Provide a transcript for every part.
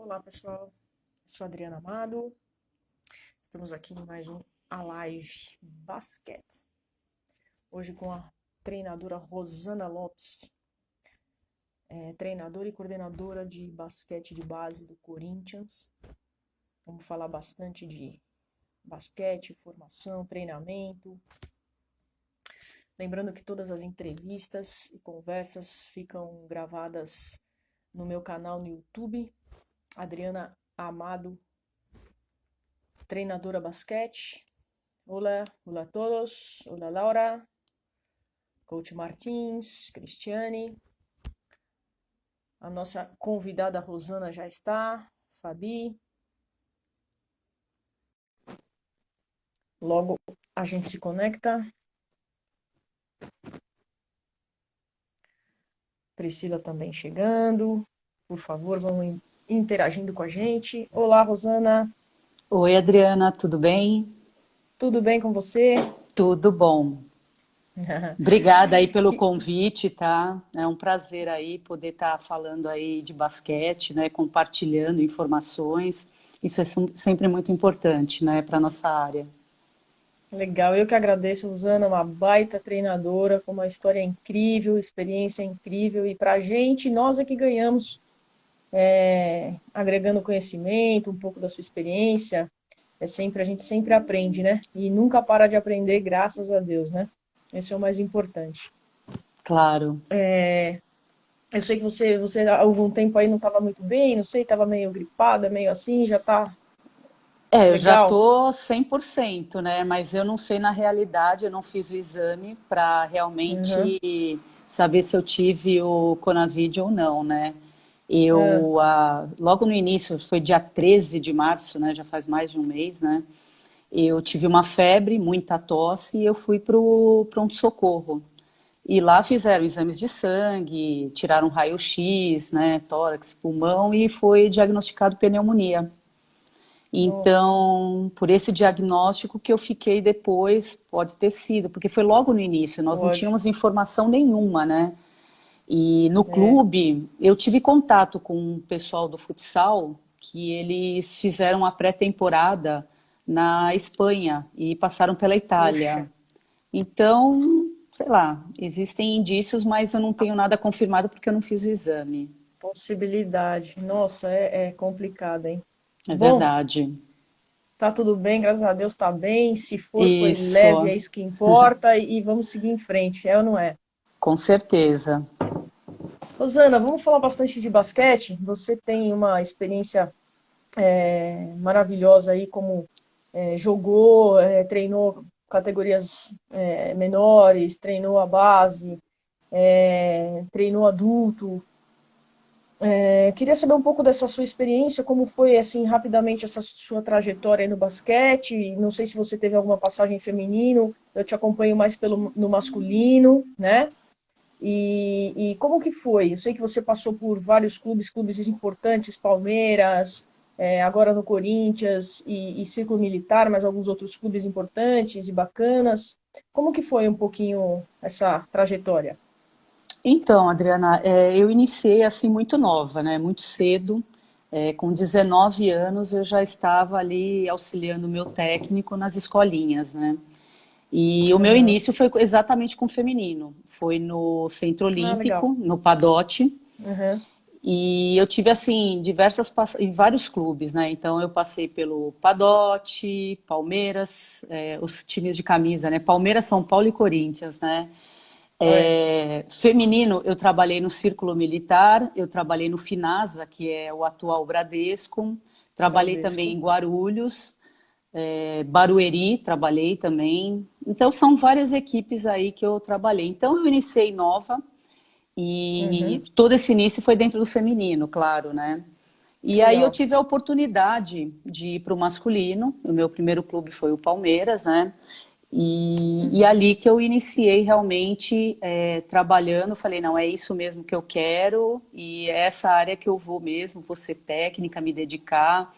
Olá, pessoal. Sou Adriana Amado. Estamos aqui em mais um A Live Basquete. Hoje com a treinadora Rosana Lopes, treinadora e coordenadora de basquete de base do Corinthians. Vamos falar bastante de basquete, formação, treinamento. Lembrando que todas as entrevistas e conversas ficam gravadas no meu canal no YouTube, Adriana Amado, treinadora basquete. Olá, olá a todos. Olá, Laura, Coach Martins, Cristiane. A nossa convidada Rosana já está, Fabi. Logo a gente se conecta. Priscila também chegando. Por favor, vão interagindo com a gente. Olá, Rosana. Oi, Adriana, tudo bem? Tudo bem com você? Tudo bom. Obrigada aí pelo convite, tá? É um prazer aí poder estar falando aí de basquete, né? Compartilhando informações. Isso é sempre muito importante, né? Para nossa área. Legal, eu que agradeço, Rosana, uma baita treinadora, com uma história incrível, experiência incrível, e pra gente, nós é que ganhamos, agregando conhecimento, um pouco da sua experiência, a gente sempre aprende, né? E nunca para de aprender, graças a Deus, né? Esse é o mais importante. Claro. Eu sei que você há algum tempo aí não estava muito bem, não sei, estava meio gripada, meio assim, já tá Eu já legal? tô 100%, né? Mas eu não sei na realidade, eu não fiz o exame para Uhum. realmente saber se eu tive o Conavid ou não, né? Ah, Logo no início, foi dia 13 de março, né? Já faz mais de um mês, né? Eu tive uma febre, muita tosse e eu fui pro pronto-socorro. E lá fizeram exames de sangue, tiraram raio-x, né? Tórax, pulmão e foi diagnosticado pneumonia. nossa, Então, por esse diagnóstico que eu fiquei depois, pode ter sido, porque foi logo no início, nós não pode. tínhamos informação nenhuma, né? E no É, clube, eu tive contato com o pessoal do futsal, que eles fizeram a pré-temporada na Espanha e passaram pela puxa. Itália. Então, sei lá, existem indícios, mas eu não tenho nada confirmado porque eu não fiz o exame. Possibilidade. Nossa, é complicado, hein? É Bom, verdade. tá tudo bem, graças a Deus tá bem. Se for, foi leve, é Isso, isso que importa e vamos seguir em frente, é ou não é? com certeza. Rosana, vamos falar bastante de basquete. Você tem uma experiência maravilhosa aí, como jogou, treinou categorias menores, treinou a base, treinou adulto. Eu queria saber um pouco dessa sua experiência, como foi, assim, rapidamente essa sua trajetória aí no basquete. Não sei se você teve alguma passagem feminino, eu te acompanho mais no masculino, né? E como que foi? Eu sei que você passou por vários clubes, clubes importantes, Palmeiras, agora no Corinthians e Círculo Militar, mas alguns outros clubes importantes e bacanas. Como que foi um pouquinho essa trajetória? Então, Adriana, eu iniciei assim muito nova, né? Muito cedo. Com 19 anos eu já estava ali auxiliando o meu técnico nas escolinhas, né? E o meu Uhum. início foi exatamente com o feminino. Foi no Centro Ah, legal. Olímpico, no Padote. Uhum. E eu tive assim em vários clubes, né? Então eu passei pelo Padote, Palmeiras, os times de camisa, né? Palmeiras, São Paulo e Corinthians, né? Olha, Feminino, eu trabalhei no Círculo Militar, eu trabalhei no Finasa, que é o atual Bradesco, trabalhei também Bradesco. em Guarulhos, Barueri, trabalhei também. Então, são várias equipes aí que eu trabalhei. Então, eu iniciei nova e Uhum. todo esse início foi dentro do feminino, claro, né? Que E aí eu legal. tive a oportunidade de ir para o masculino. O meu primeiro clube foi o Palmeiras, né? E Uhum. ali que eu iniciei realmente trabalhando, falei, não, é isso mesmo que eu quero e é essa área que eu vou mesmo, vou ser técnica, me dedicar.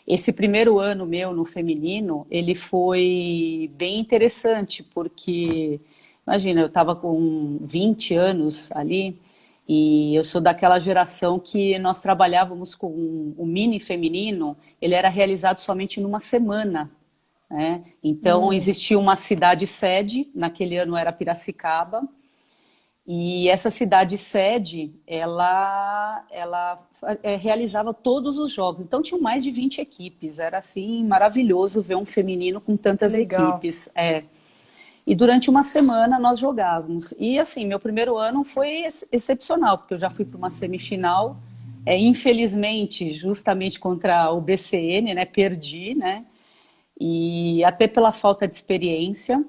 Esse primeiro ano meu no feminino, ele foi bem interessante, porque, imagina, eu estava com 20 anos ali, E eu sou daquela geração que nós trabalhávamos com o mini feminino, ele era realizado somente numa semana, né? Então Hum, existia uma cidade sede, naquele ano era Piracicaba, e essa cidade sede, ela realizava todos os jogos. Então tinham mais de 20 equipes. Era assim maravilhoso ver um feminino com que tantas legal. equipes. E durante uma semana nós jogávamos. E assim, meu primeiro ano foi excepcional, porque eu já fui para uma semifinal. Infelizmente, justamente contra o BCN, né? Perdi, né? E até pela falta de experiência.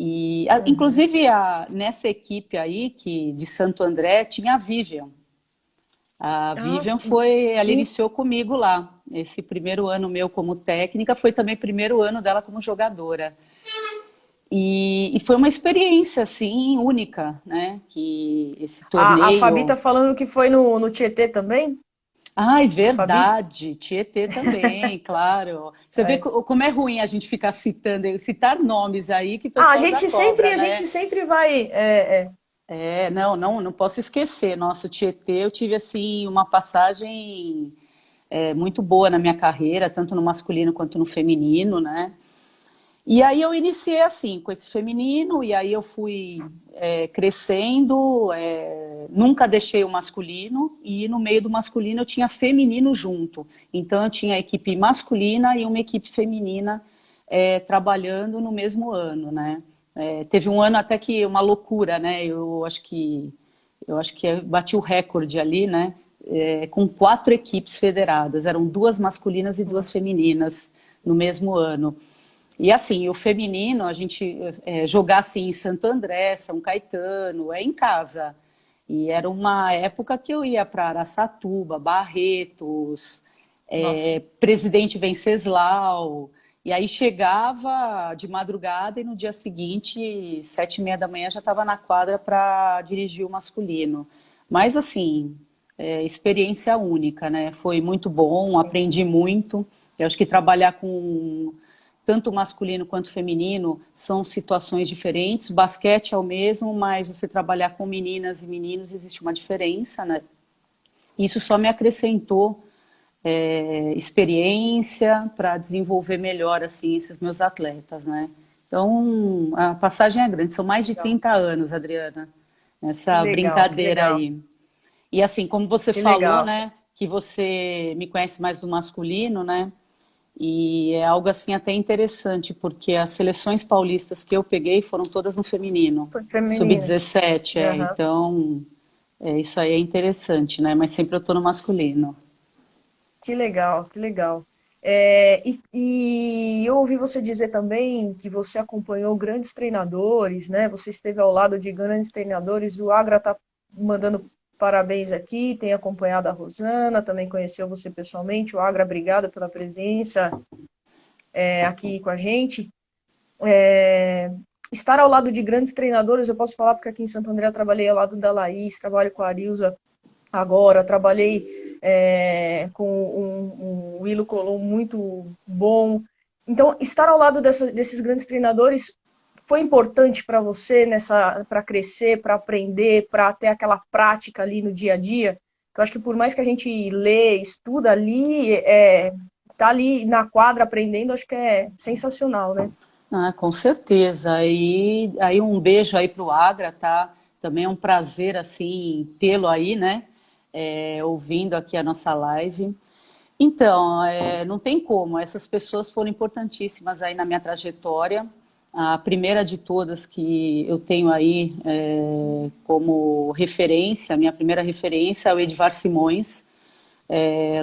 E, Uhum. inclusive, nessa equipe aí, que, de Santo André, tinha a Vivian. A Ah, Vivian foi, ela sim. iniciou comigo lá. Esse primeiro ano meu como técnica foi também primeiro ano dela como jogadora. E foi uma experiência, assim, única, né? Que esse A Fabi tá torneio... falando que foi no Tietê também? Ai, A Fabi? verdade, Tietê também, claro. Você vê É. como é ruim a gente ficar citando, citar nomes aí que o Ah, pessoal já cobra, a gente né? sempre vai. Não posso esquecer. Nossa, o Tietê, eu tive assim uma passagem muito boa na minha carreira, tanto no masculino quanto no feminino, né? E aí eu iniciei assim, com esse feminino, e aí eu fui crescendo, nunca deixei o masculino, e no meio do masculino eu tinha feminino junto. Então eu tinha a equipe masculina e uma equipe feminina trabalhando no mesmo ano, né? Teve um ano até que uma loucura, né? Eu acho que eu bati o recorde ali, né? Com 4 equipes federadas, eram 2 masculinas e 2 femininas no mesmo ano. E assim, o feminino, a gente jogar assim em Santo André, São Caetano, em casa. E era uma época que eu ia para Araçatuba, Barretos, Nossa. Presidente Venceslau. E aí chegava de madrugada e no dia seguinte, 7h30 da manhã, já estava na quadra para dirigir o masculino. Mas assim, experiência única, né? Foi muito bom, Sim. aprendi muito. Eu acho que trabalhar com tanto masculino quanto feminino são situações diferentes. Basquete é o mesmo, mas você trabalhar com meninas e meninos existe uma diferença, né? Isso só me acrescentou experiência para desenvolver melhor assim esses meus atletas, né? Então a passagem é grande, são mais de Legal. 30 anos, Adriana, Que nessa legal, que brincadeira legal, aí. E assim, como você que falou, legal. né, que você me conhece mais do masculino, né? E é algo assim até interessante, porque as seleções paulistas que eu peguei foram todas no feminino, Foi feminino. sub-17, Aham. então isso aí é interessante, né? Mas sempre eu tô no masculino. Que legal, que legal. E eu ouvi você dizer também que você acompanhou grandes treinadores, né? Você esteve ao lado de grandes treinadores. O Agra está mandando parabéns aqui, tem acompanhado a Rosana, também conheceu você pessoalmente. O Agra, obrigado pela presença aqui com a gente. Estar ao lado de grandes treinadores, eu posso falar porque aqui em Santo André eu trabalhei ao lado da Laís, trabalho com a Arilza agora, trabalhei com um Willo Colom muito bom. Então, estar ao lado desses grandes treinadores foi importante para você nessa, para crescer, para aprender, para ter aquela prática ali no dia a dia. Eu acho que por mais que a gente lê, estuda ali, tá ali na quadra aprendendo, acho que é sensacional, né? Ah, com certeza. E aí um beijo aí pro Agra, tá? Também é um prazer assim tê-lo aí, né? Ouvindo aqui a nossa live. Então, não tem como. Essas pessoas foram importantíssimas aí na minha trajetória. A primeira de todas que eu tenho aí como referência, a minha primeira referência é o Edvar Simões,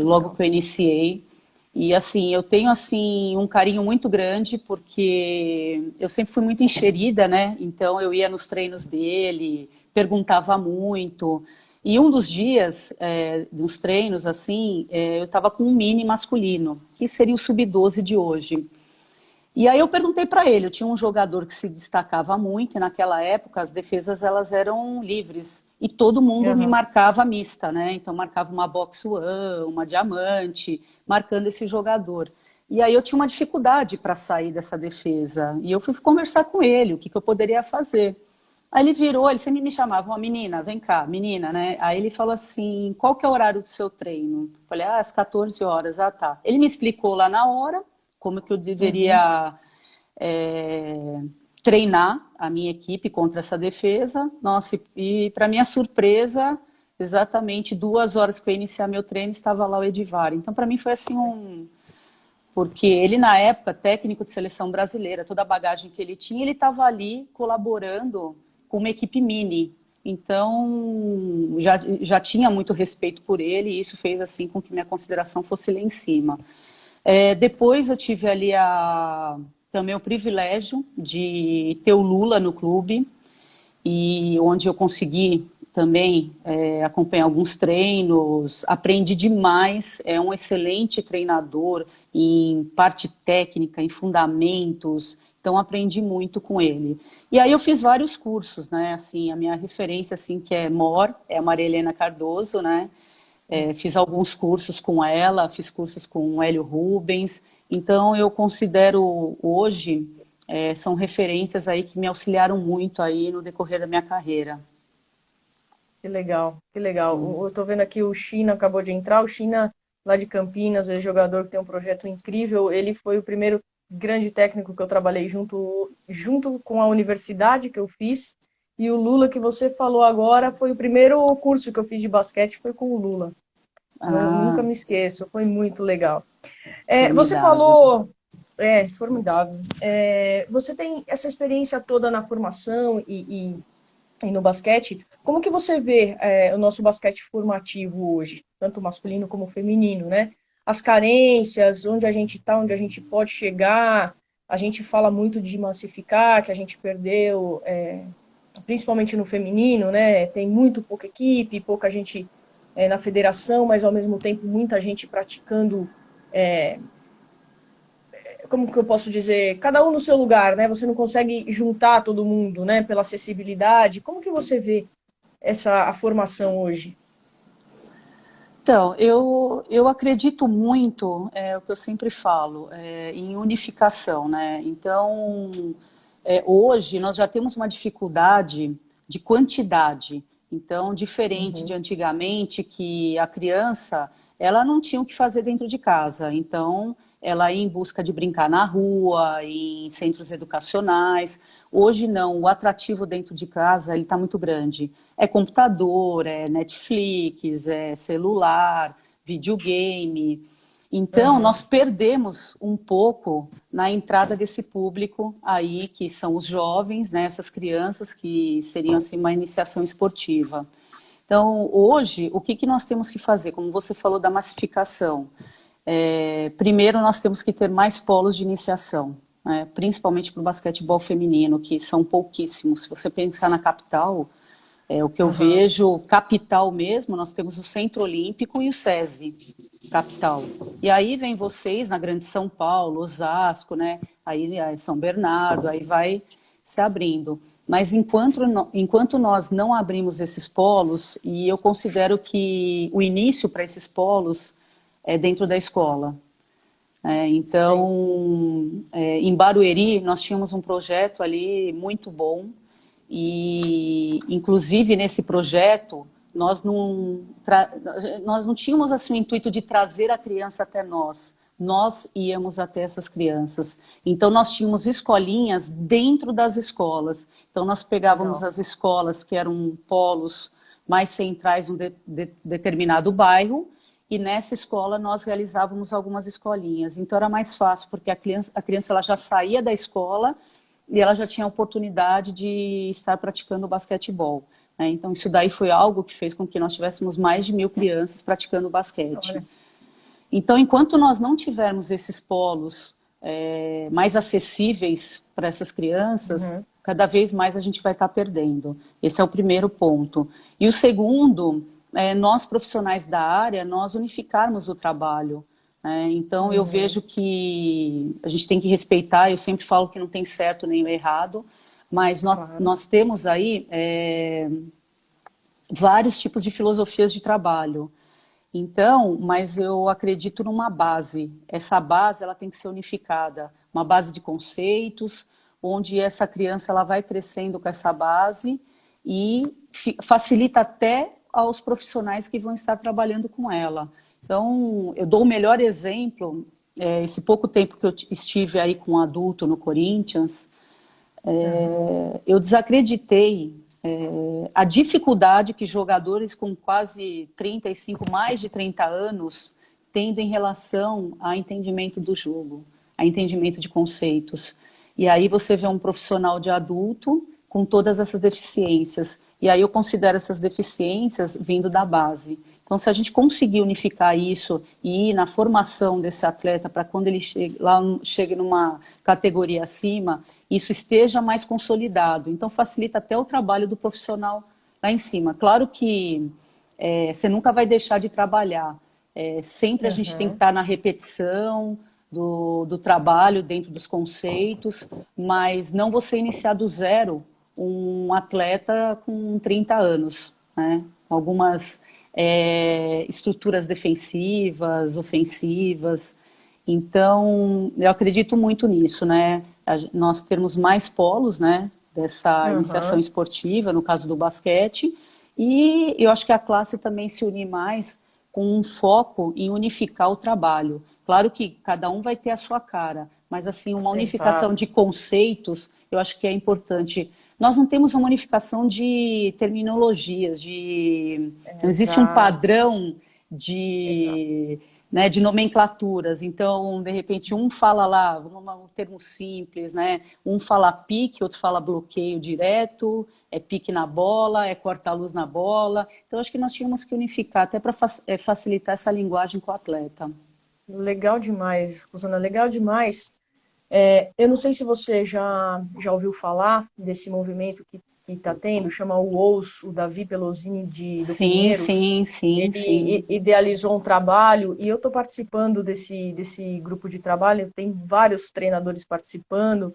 logo Legal. que eu iniciei. E assim, eu tenho assim um carinho muito grande porque eu sempre fui muito enxerida, né? Então eu ia nos treinos dele, perguntava muito. E um dos dias dos treinos, assim, eu estava com um mini masculino, que seria o sub-12 de hoje. E aí eu perguntei para ele, eu tinha um jogador que se destacava muito, e naquela época as defesas elas eram livres, e todo mundo me Uhum. marcava mista, né? Então marcava uma box one, uma diamante, marcando esse jogador. E aí eu tinha uma dificuldade para sair dessa defesa, e eu fui conversar com ele, o que eu poderia fazer. Aí ele virou, ele sempre me chamava, uma menina, vem cá, menina, né? Aí ele falou assim, qual que é o horário do seu treino? Eu falei, às 14 horas, ah, tá. Ele me explicou lá na hora como que eu Uhum. deveria é, treinar a minha equipe contra essa defesa. Nossa, e para minha surpresa, exatamente 2 horas que eu ia iniciar meu treino, estava lá o Edivar. Então, para mim foi assim porque ele, na época, técnico de seleção brasileira, toda a bagagem que ele tinha, ele estava ali colaborando com uma equipe mini. Então, já tinha muito respeito por ele e isso fez assim com que minha consideração fosse lá em cima. Depois eu tive ali também o privilégio de ter o Lula no clube, e onde eu consegui também acompanhar alguns treinos, aprendi demais, é um excelente treinador em parte técnica, em fundamentos, então aprendi muito com ele. E aí eu fiz vários cursos, né, assim, a minha referência, assim, que é MOR, é a Maria Helena Cardoso, né, Sim. fiz alguns cursos com ela, fiz cursos com o Hélio Rubens, então eu considero hoje são referências aí que me auxiliaram muito aí no decorrer da minha carreira. Que legal, que legal. Eu tô vendo aqui o China acabou de entrar, o China lá de Campinas, é jogador que tem um projeto incrível. Ele foi o primeiro grande técnico que eu trabalhei junto com a universidade que eu fiz. E o Lula que você falou agora foi o primeiro curso que eu fiz de basquete, foi com o Lula. Nunca Ah, me esqueço, foi muito legal. Você formidável. falou, formidável. Você tem essa experiência toda na formação e no basquete. Como que você vê o nosso basquete formativo hoje, tanto masculino como feminino, né? As carências, onde a gente está, onde a gente pode chegar. A gente fala muito de massificar, que a gente perdeu, principalmente no feminino, né? Tem muito pouca equipe, pouca gente na federação, mas ao mesmo tempo muita gente praticando, como que eu posso dizer, cada um no seu lugar, né? Você não consegue juntar todo mundo, né? Pela acessibilidade. Como que você vê a formação hoje? Então, eu acredito muito, o que eu sempre falo, em unificação, né? Então, hoje nós já temos uma dificuldade de quantidade. Então, diferente de Uhum. antigamente, que a criança, ela não tinha o que fazer dentro de casa. Então, ela ia em busca de brincar na rua, em centros educacionais. Hoje não, o atrativo dentro de casa ele está muito grande. É computador, é Netflix, é celular, videogame. Então, Uhum. nós perdemos um pouco na entrada desse público aí, que são os jovens, né, essas crianças que seriam assim uma iniciação esportiva. Então, hoje, o que que nós temos que fazer? Como você falou da massificação, primeiro nós temos que ter mais polos de iniciação, né, principalmente para o basquetebol feminino, que são pouquíssimos. Se você pensar na capital, o que eu Uhum. vejo, capital mesmo, nós temos o Centro Olímpico e o SESI, capital. E aí vem vocês na Grande São Paulo, Osasco, né? Aí São Bernardo, aí vai se abrindo. Mas enquanto nós não abrimos esses polos, e eu considero que o início para esses polos é dentro da escola. Sim. Em Barueri, nós tínhamos um projeto ali muito bom, e, inclusive, nesse projeto, nós não tínhamos assim, o intuito de trazer a criança até nós íamos até essas crianças. Então, nós tínhamos escolinhas dentro das escolas. Então, nós pegávamos Legal. as escolas que eram polos mais centrais de determinado bairro, e nessa escola nós realizávamos algumas escolinhas. Então era mais fácil, porque a criança ela já saía da escola e ela já tinha a oportunidade de estar praticando basquetebol, né? Então isso daí foi algo que fez com que nós tivéssemos mais de 1.000 crianças praticando basquete. Olha. Então, enquanto nós não tivermos esses polos mais acessíveis para essas crianças, Uhum. cada vez mais a gente vai estar perdendo. Esse é o primeiro ponto. E o segundo, nós profissionais da área, nós unificarmos o trabalho. Então, eu Uhum. vejo que a gente tem que respeitar, eu sempre falo que não tem certo nem errado, mas nós, Claro. nós temos aí vários tipos de filosofias de trabalho. Então, mas eu acredito numa base. Essa base ela tem que ser unificada, uma base de conceitos, onde essa criança ela vai crescendo com essa base e facilita até aos profissionais que vão estar trabalhando com ela. Então, eu dou o melhor exemplo, esse pouco tempo que eu estive aí com um adulto no Corinthians, eu desacreditei a dificuldade que jogadores com quase 35, mais de 30 anos, têm em relação a entendimento do jogo, a entendimento de conceitos. E aí você vê um profissional de adulto com todas essas deficiências. E aí eu considero essas deficiências vindo da base. Então, se a gente conseguir unificar isso e ir na formação desse atleta para quando ele chegue numa categoria acima, isso esteja mais consolidado. Então, facilita até o trabalho do profissional lá em cima. Claro que você nunca vai deixar de trabalhar. Sempre a gente tem que estar na repetição do trabalho dentro dos conceitos, mas não você iniciar do zero um atleta com 30 anos, né? Algumas estruturas defensivas, ofensivas. Então, eu acredito muito nisso, né? Nós temos mais polos, né, dessa iniciação esportiva, no caso do basquete, e eu acho que a classe também se unir mais com um foco em unificar o trabalho. Claro que cada um vai ter a sua cara, mas assim, uma unificação de conceitos, eu acho que é importante. Nós não temos uma unificação de terminologias, não existe um padrão né, de nomenclaturas. Então, de repente, um fala lá, um termo simples, né? Um fala pique, outro fala bloqueio direto, é pique na bola, é corta-luz na bola. Então, acho que nós tínhamos que unificar, até para facilitar essa linguagem com o atleta. Legal demais, Rosana, legal demais. Eu não sei se você já ouviu falar desse movimento que está tendo, chama o OUS, o Davi Pelosin do Pinheiros. Sim. Ele idealizou um trabalho e eu estou participando desse grupo de trabalho, tem vários treinadores participando,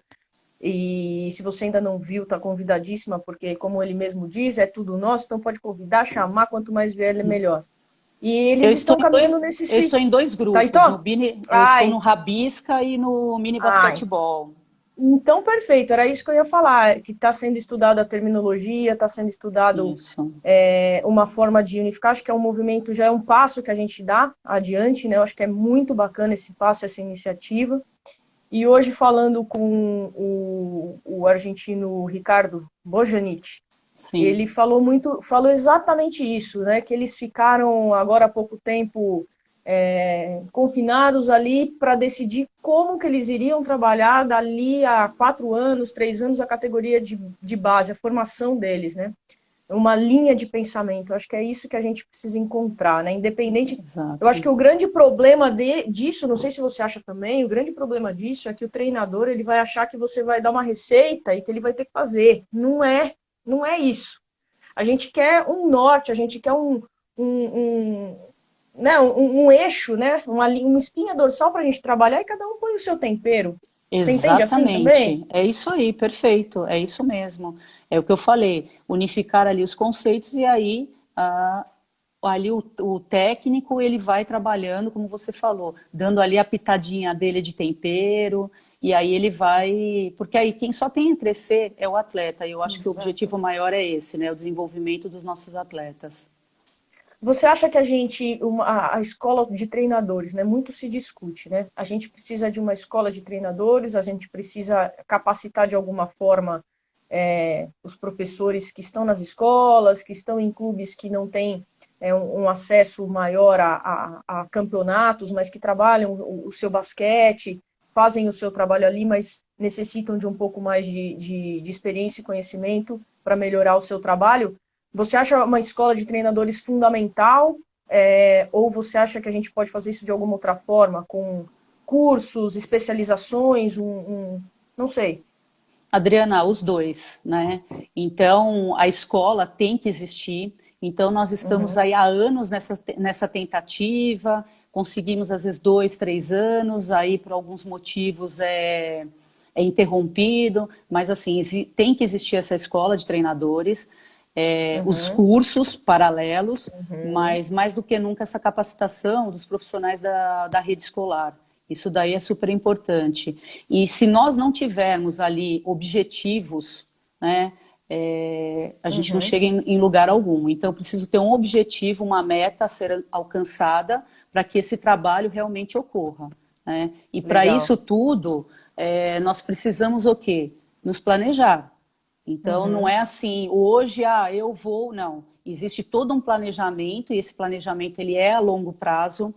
e se você ainda não viu, está convidadíssima, porque, como ele mesmo diz, é tudo nosso, então pode convidar, chamar, quanto mais vier, é melhor. E eles estão caminhando nesse sítio. Eu estou em dois grupos, tá, então? eu estou no Rabisca e no mini basquetebol. Então, perfeito, era isso que eu ia falar, que está sendo estudada a terminologia, está sendo estudado uma forma de unificar, acho que é um movimento, já é um passo que a gente dá adiante, né? Eu acho que é muito bacana esse passo, essa iniciativa. E hoje, falando com o argentino Ricardo Bojanic, ele falou exatamente isso, né? Que eles ficaram agora há pouco tempo confinados ali para decidir como que eles iriam trabalhar dali a 4 anos, 3 anos, a categoria de base, a formação deles, né? Uma linha de pensamento. Eu acho que é isso que a gente precisa encontrar, né? Independente. Exato. Eu acho que o grande problema disso, não sei se você acha também, o grande problema disso é que o treinador ele vai achar que você vai dar uma receita e que ele vai ter que fazer. Não é isso. A gente quer um norte, a gente quer né, um eixo, né, uma espinha dorsal para a gente trabalhar e cada um põe o seu tempero. Você entende assim também? É isso aí, perfeito, é isso mesmo. É o que eu falei, unificar ali os conceitos e aí ali o técnico ele vai trabalhando, como você falou, dando ali a pitadinha dele de tempero, e aí ele vai... Porque aí quem só tem a crescer é o atleta, e eu acho que o objetivo maior é esse, né, o desenvolvimento dos nossos atletas. Você acha que a escola de treinadores, né, muito se discute, né? A gente precisa de uma escola de treinadores, a gente precisa capacitar de alguma forma os professores que estão nas escolas, que estão em clubes que não têm um acesso maior a campeonatos, mas que trabalham o seu basquete, fazem o seu trabalho ali, mas necessitam de um pouco mais de experiência e conhecimento para melhorar o seu trabalho. Você acha uma escola de treinadores fundamental ou você acha que a gente pode fazer isso de alguma outra forma, com cursos, especializações, não sei. Adriana, os dois, né? Então, a escola tem que existir. Então, nós estamos aí há anos nessa tentativa, conseguimos às vezes 2, 3 anos, aí por alguns motivos é interrompido, mas assim, tem que existir essa escola de treinadores, os cursos paralelos, mas mais do que nunca essa capacitação dos profissionais da rede escolar. Isso daí é super importante. E se nós não tivermos ali objetivos, né, a gente não Uhum. chega em lugar algum. Então, eu preciso ter um objetivo, uma meta a ser alcançada para que esse trabalho realmente ocorra, né? E para Legal. isso tudo, nós precisamos o quê? Nos planejar. Então, não Uhum. é assim, hoje, eu vou, não. Existe todo um planejamento, e esse planejamento ele é a longo prazo.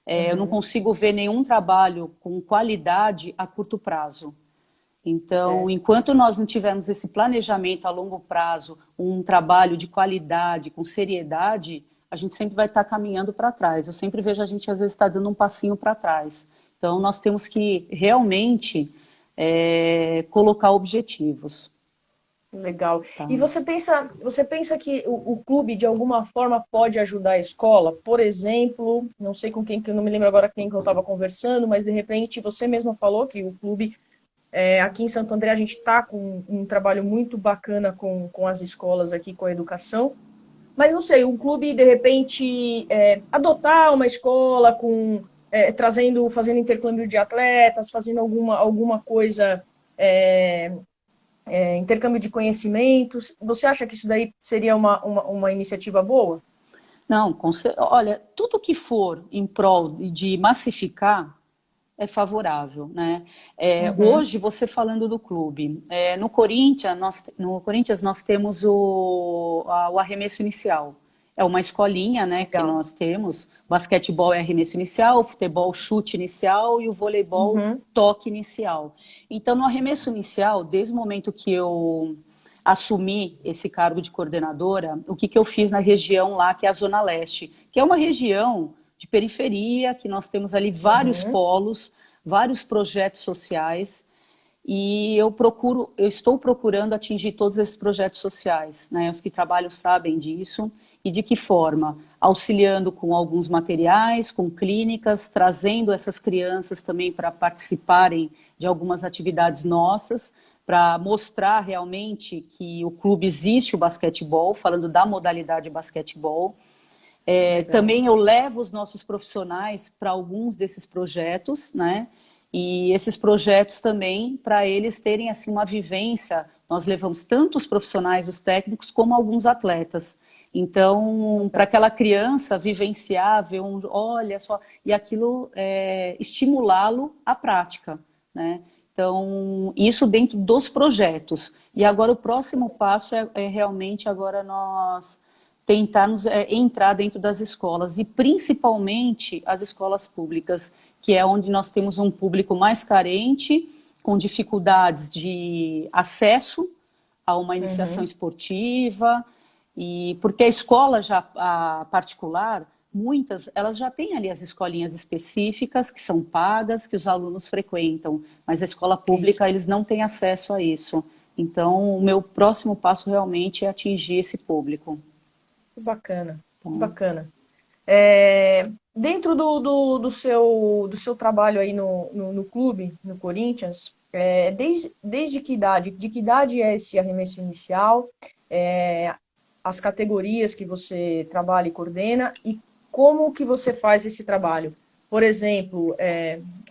Eu não Uhum. consigo ver nenhum trabalho com qualidade a curto prazo. Então, Certo. enquanto nós não tivermos esse planejamento a longo prazo, um trabalho de qualidade, com seriedade, a gente sempre vai estar caminhando para trás. Eu sempre vejo a gente, às vezes, está dando um passinho para trás. Então, nós temos que realmente colocar objetivos. Legal. Tá? E você pensa que o clube de alguma forma pode ajudar a escola? Por exemplo, não sei com quem, que eu não me lembro agora quem que eu estava conversando, mas de repente você mesma falou que o clube aqui em Santo André a gente está com um trabalho muito bacana com as escolas aqui, com a educação. Mas não sei, o clube de repente adotar uma escola fazendo intercâmbio de atletas, fazendo alguma coisa é, intercâmbio de conhecimentos. Você acha que isso daí seria uma iniciativa boa? Não, olha, tudo que for em prol de massificar é favorável, né? Uhum, Hoje, você falando do clube, no Corinthians nós temos o arremesso inicial. É uma escolinha, né, que legal. nós temos. Basquetebol é arremesso inicial, futebol chute inicial e o voleibol Uhum, toque inicial. Então, no arremesso inicial, desde o momento que eu assumi esse cargo de coordenadora, o que eu fiz na região lá, que é a Zona Leste, que é uma região de periferia, que nós temos ali vários uhum, polos, vários projetos sociais, e eu estou procurando atingir todos esses projetos sociais, né? Os que trabalham sabem disso, e de que forma? Auxiliando com alguns materiais, com clínicas, trazendo essas crianças também para participarem de algumas atividades nossas, para mostrar realmente que o clube existe, o basquetebol, falando da modalidade basquetebol. legal. Também eu levo os nossos profissionais para alguns desses projetos, né? E esses projetos também, para eles terem assim uma vivência, nós levamos tanto os profissionais, os técnicos, como alguns atletas. Então, para aquela criança vivenciar, ver olha só, e aquilo estimulá-lo à prática, né? Então, isso dentro dos projetos. E agora o próximo passo é realmente agora nós tentarmos entrar dentro das escolas e principalmente as escolas públicas, que é onde nós temos um público mais carente, com dificuldades de acesso a uma iniciação Uhum, esportiva, e porque a escola já a particular, muitas, elas já têm ali as escolinhas específicas que são pagas, que os alunos frequentam, mas a escola isso. pública eles não têm acesso a isso. Então, o meu próximo passo realmente é atingir esse público. Que bacana, que Tá? bacana. Dentro do seu trabalho aí no clube, no Corinthians, desde que idade? De que idade é esse arremesso inicial? É, as categorias que você trabalha e coordena e como que você faz esse trabalho? Por exemplo,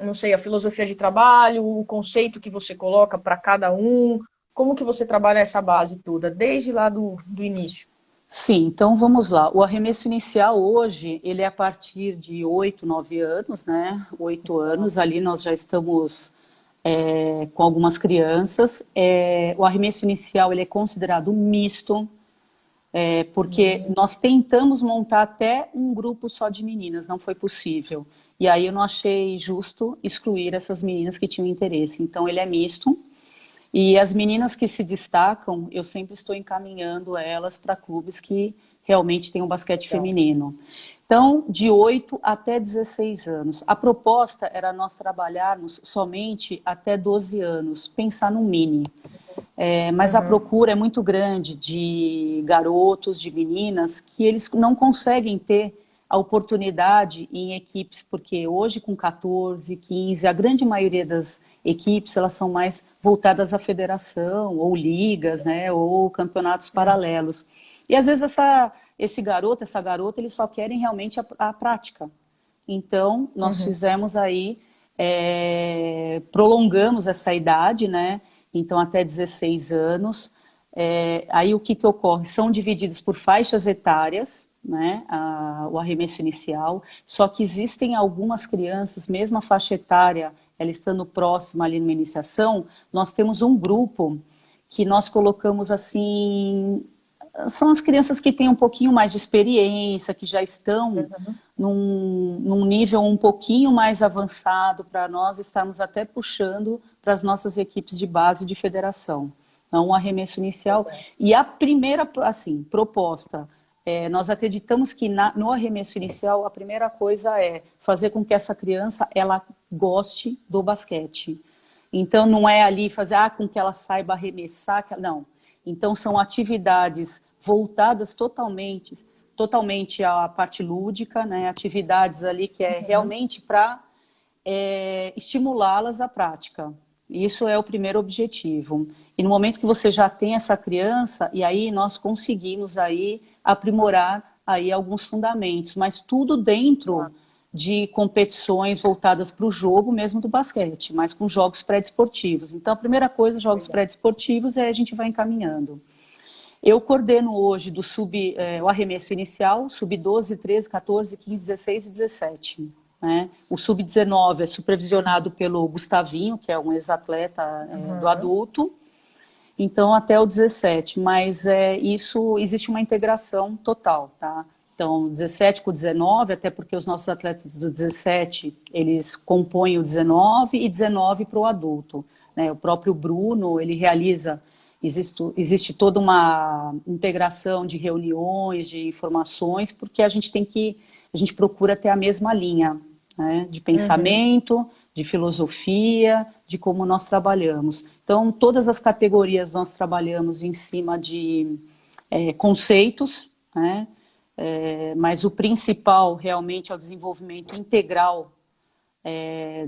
não sei, a filosofia de trabalho, o conceito que você coloca para cada um, como que você trabalha essa base toda, desde lá do início? Sim, então vamos lá. O arremesso inicial hoje, ele é a partir de 8, 9 anos, né? 8 anos, ali nós já estamos com algumas crianças. O arremesso inicial, ele é considerado misto, porque Uhum. nós tentamos montar até um grupo só de meninas, não foi possível. E aí eu não achei justo excluir essas meninas que tinham interesse. Então ele é misto. E as meninas que se destacam, eu sempre estou encaminhando elas para clubes que realmente têm um basquete Legal. feminino. Então, de 8 até 16 anos. A proposta era nós trabalharmos somente até 12 anos, pensar no mini. Mas a Uhum. procura é muito grande de garotos, de meninas, que eles não conseguem ter a oportunidade em equipes, porque hoje com 14, 15, a grande maioria das equipes, elas são mais voltadas à federação, ou ligas, né, ou campeonatos Uhum. paralelos. E às vezes esse garoto, essa garota, eles só querem realmente a prática. Então, nós Uhum. fizemos aí prolongamos essa idade, né? Então, até 16 anos. Aí, o que ocorre? São divididos por faixas etárias, né? O arremesso inicial. Só que existem algumas crianças, mesmo a faixa etária, ela estando próxima ali numa iniciação, nós temos um grupo que nós colocamos assim... São as crianças que têm um pouquinho mais de experiência, que já estão num nível um pouquinho mais avançado para nós estarmos até puxando para as nossas equipes de base de federação. Então, um arremesso inicial. E a primeira, assim, proposta, nós acreditamos que no arremesso inicial, a primeira coisa é fazer com que essa criança, ela goste do basquete. Então, não é ali fazer com que ela saiba arremessar, não. Então, são atividades voltadas totalmente à parte lúdica, né? Atividades ali que é realmente para estimulá-las à prática. Isso é o primeiro objetivo. E no momento que você já tem essa criança, e aí nós conseguimos aí aprimorar aí alguns fundamentos, mas tudo dentro de competições voltadas para o jogo mesmo do basquete, mas com jogos pré-desportivos. Então, a primeira coisa, jogos pré-desportivos, a gente vai encaminhando. Eu coordeno hoje o arremesso inicial, sub-12, 13, 14, 15, 16 e 17. Né? O sub-19 é supervisionado pelo Gustavinho, que é um ex-atleta do adulto, então até o 17, mas isso existe uma integração total, tá? Então, 17 com 19, até porque os nossos atletas do 17, eles compõem o 19 e 19 para o adulto. Né? O próprio Bruno, ele realiza, existe toda uma integração de reuniões, de informações, porque a gente procura ter a mesma linha, né? De pensamento, de filosofia, de como nós trabalhamos. Então, todas as categorias nós trabalhamos em cima de conceitos, né? Mas o principal realmente é o desenvolvimento integral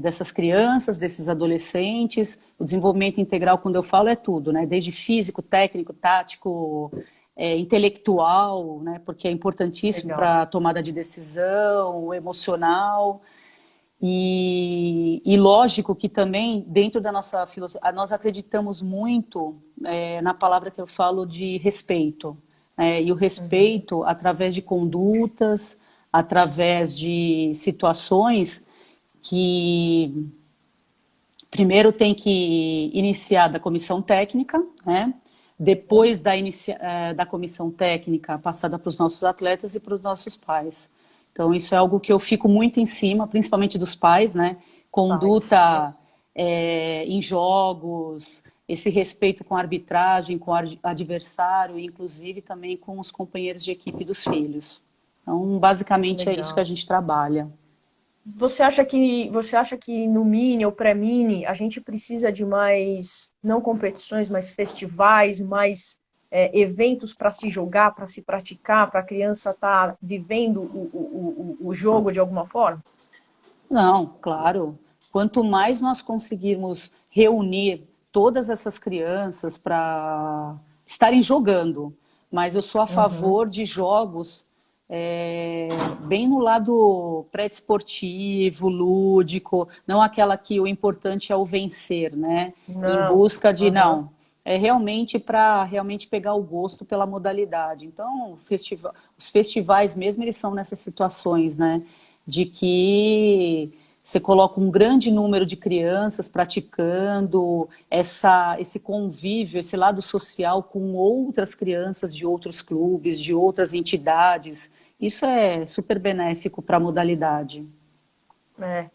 dessas crianças, desses adolescentes. O desenvolvimento integral, quando eu falo, é tudo, né? Desde físico, técnico, tático, intelectual, né? Porque é importantíssimo para a tomada de decisão, emocional. E lógico que também, dentro da nossa filosofia, nós acreditamos muito na palavra que eu falo de respeito. E o respeito através de condutas, através de situações que primeiro tem que iniciar da comissão técnica, né? Depois da comissão técnica passada para os nossos atletas e para os nossos pais. Então isso é algo que eu fico muito em cima, principalmente dos pais, né? Conduta em jogos, esse respeito com a arbitragem, com o adversário, inclusive também com os companheiros de equipe dos filhos. Então, basicamente, é isso que a gente trabalha. Você acha que no mini ou pré-mini a gente precisa de mais, não competições, mas festivais, mais eventos para se jogar, para se praticar, para a criança estar vivendo o jogo de alguma forma? Não, claro. Quanto mais nós conseguirmos reunir todas essas crianças para estarem jogando, mas eu sou a favor de jogos bem no lado pré-desportivo, lúdico, não aquela que o importante é o vencer, né? Em busca de, não, é realmente para pegar o gosto pela modalidade. Então, os festivais mesmo, eles são nessas situações, né? De que você coloca um grande número de crianças praticando esse convívio, esse lado social com outras crianças de outros clubes, de outras entidades. Isso é super benéfico para a modalidade.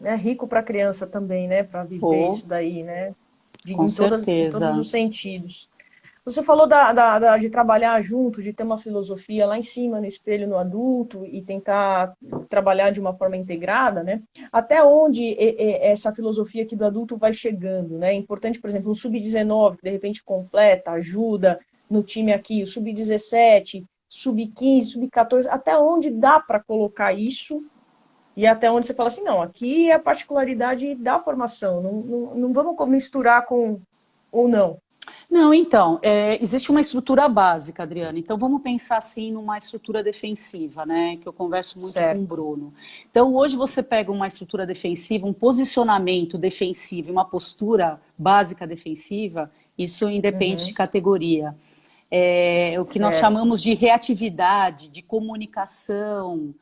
É rico para a criança também, né? Para viver isso daí, né? Com em certeza. todos os sentidos. Você falou de trabalhar junto, de ter uma filosofia lá em cima, no espelho, no adulto, e tentar trabalhar de uma forma integrada, né? Até onde essa filosofia aqui do adulto vai chegando, né? É importante, por exemplo, um sub-19, que de repente completa, ajuda no time aqui, o sub-17, sub-15, sub-14, até onde dá para colocar isso e até onde você fala assim, não, aqui é a particularidade da formação, não vamos misturar com ou não. Não, então, existe uma estrutura básica, Adriana. Então, vamos pensar assim numa estrutura defensiva, né? Que eu converso muito com o Certo. Bruno. Então, hoje você pega uma estrutura defensiva, um posicionamento defensivo e uma postura básica defensiva, isso independe de Uhum. categoria. O que nós Certo. chamamos de reatividade, de comunicação,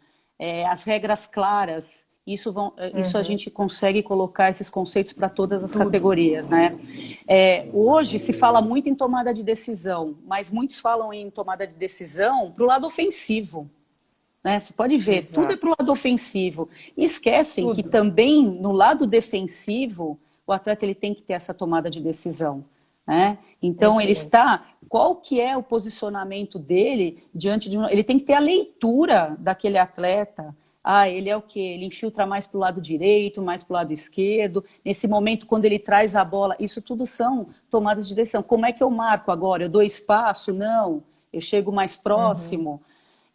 as regras claras. Isso a Uhum. gente consegue colocar esses conceitos para todas as Tudo. categorias, né? Hoje se fala muito em tomada de decisão, mas muitos falam em tomada de decisão para o lado ofensivo, né? Você pode ver, tudo é Exato. para o lado ofensivo. E esquecem que Tudo. também no lado defensivo, o atleta ele tem que ter essa tomada de decisão, né? Então ele Excelente. está, qual que é o posicionamento dele diante de um, ele tem que ter a leitura daquele atleta. Ah, ele é o quê? Ele infiltra mais para o lado direito, mais para o lado esquerdo. Nesse momento, quando ele traz a bola, isso tudo são tomadas de decisão. Como é que eu marco agora? Eu dou espaço? Não. Eu chego mais Uhum. próximo?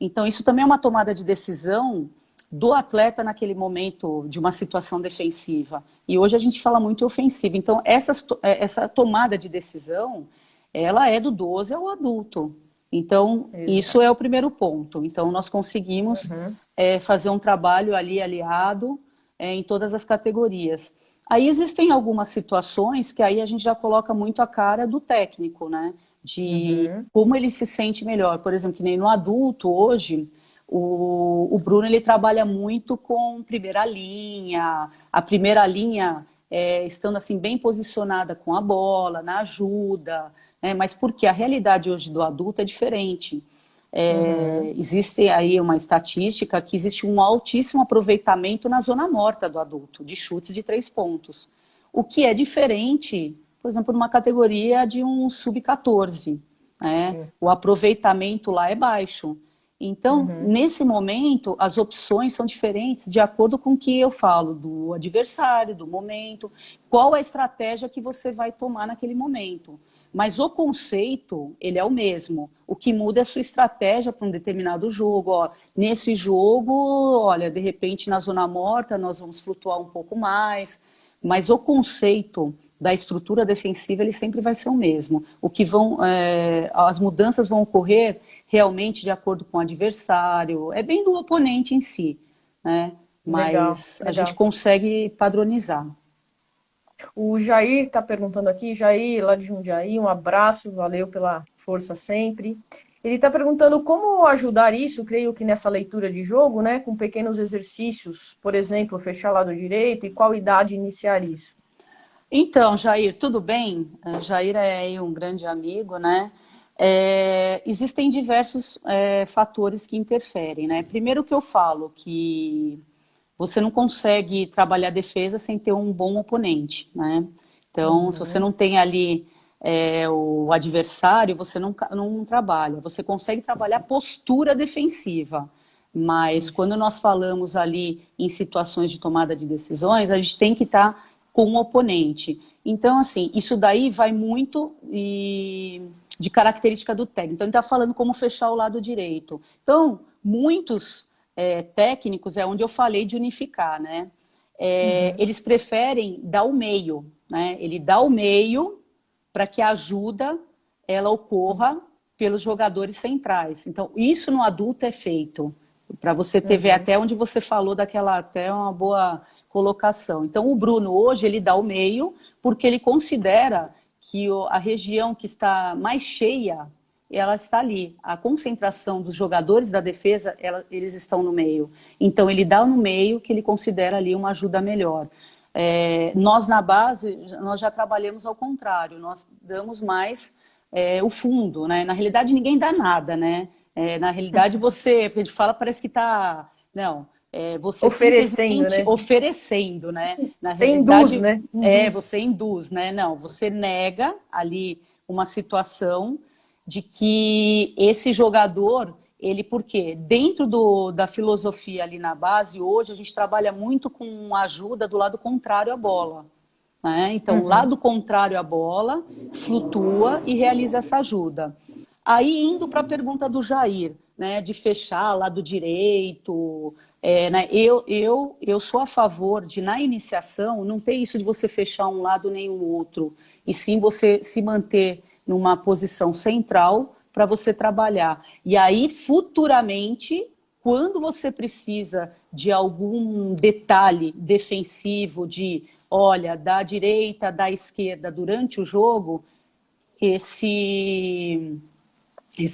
Então, isso também é uma tomada de decisão do atleta naquele momento de uma situação defensiva. E hoje a gente fala muito em ofensiva. Então, essa tomada de decisão, ela é do 12 ao adulto. Então, isso Exato. é o primeiro ponto. Então, nós conseguimos Uhum. fazer um trabalho ali aliado em todas as categorias. Aí existem algumas situações que aí a gente já coloca muito a cara do técnico, né? De Uhum. como ele se sente melhor. Por exemplo, que nem no adulto hoje, o Bruno ele trabalha muito com primeira linha, a primeira linha estando assim bem posicionada com a bola, na ajuda, né? Mas porque a realidade hoje do adulto é diferente. Uhum. Existe aí uma estatística que existe um altíssimo aproveitamento na zona morta do adulto, de chutes de 3 pontos. O que é diferente, por exemplo, numa categoria de um sub-14, né? Sim. O aproveitamento lá é baixo. Então, Uhum. nesse momento, as opções são diferentes de acordo com o que eu falo do adversário, do momento, qual a estratégia que você vai tomar naquele momento. Mas o conceito, ele é o mesmo. O que muda é a sua estratégia para um determinado jogo. Ó, nesse jogo, olha, de repente na zona morta nós vamos flutuar um pouco mais, mas o conceito da estrutura defensiva ele sempre vai ser o mesmo. As mudanças vão ocorrer realmente de acordo com o adversário, é bem do oponente em si, né? Legal, Mas a gente legal. consegue padronizar. O Jair está perguntando aqui, Jair, lá de Jundiaí, um abraço, valeu pela força sempre. Ele está perguntando como ajudar isso, creio que nessa leitura de jogo, né, com pequenos exercícios, por exemplo, fechar lado direito e qual idade iniciar isso. Então, Jair, tudo bem? Jair é aí um grande amigo, né? Existem diversos fatores que interferem, né? Primeiro que eu falo que você não consegue trabalhar defesa sem ter um bom oponente, né? Então, se você Uhum, não tem ali o adversário, você não trabalha. Você consegue trabalhar postura defensiva, mas isso. quando nós falamos ali em situações de tomada de decisões, a gente tem que estar com o oponente. Então, assim, isso daí vai muito de característica do técnico. Então, ele está falando como fechar o lado direito. Então, muitos técnicos é onde eu falei de unificar, né? Uhum, Eles preferem dar o meio, né? Ele dá o meio para que a ajuda ela ocorra pelos jogadores centrais. Então, isso no adulto é feito para você ter ver uhum, até onde você falou daquela até uma boa colocação. Então, o Bruno hoje ele dá o meio porque ele considera que a região que está mais cheia ela está ali. A concentração dos jogadores da defesa, eles estão no meio. Então, ele dá no meio que ele considera ali uma ajuda melhor. Nós, na base, nós já trabalhamos ao contrário. Nós damos mais o fundo, né? Na realidade, ninguém dá nada, né? Na realidade, você, porque a gente fala, parece que está... Não, você oferecendo, simplesmente né? oferecendo, né? Na Você induz, realidade, né? Induz. você induz, né? Não, você nega ali uma situação de que esse jogador, ele, por quê? Dentro da filosofia ali na base, hoje a gente trabalha muito com ajuda do lado contrário à bola. Né? Então, o Uhum, lado contrário à bola flutua e realiza essa ajuda. Aí, indo para a pergunta do Jair, né, de fechar lado direito, né, eu sou a favor de, na iniciação, não ter isso de você fechar um lado nem o outro, e sim você se manter numa posição central para você trabalhar. E aí, futuramente, quando você precisa de algum detalhe defensivo, olha, da direita, da esquerda, durante o jogo, esse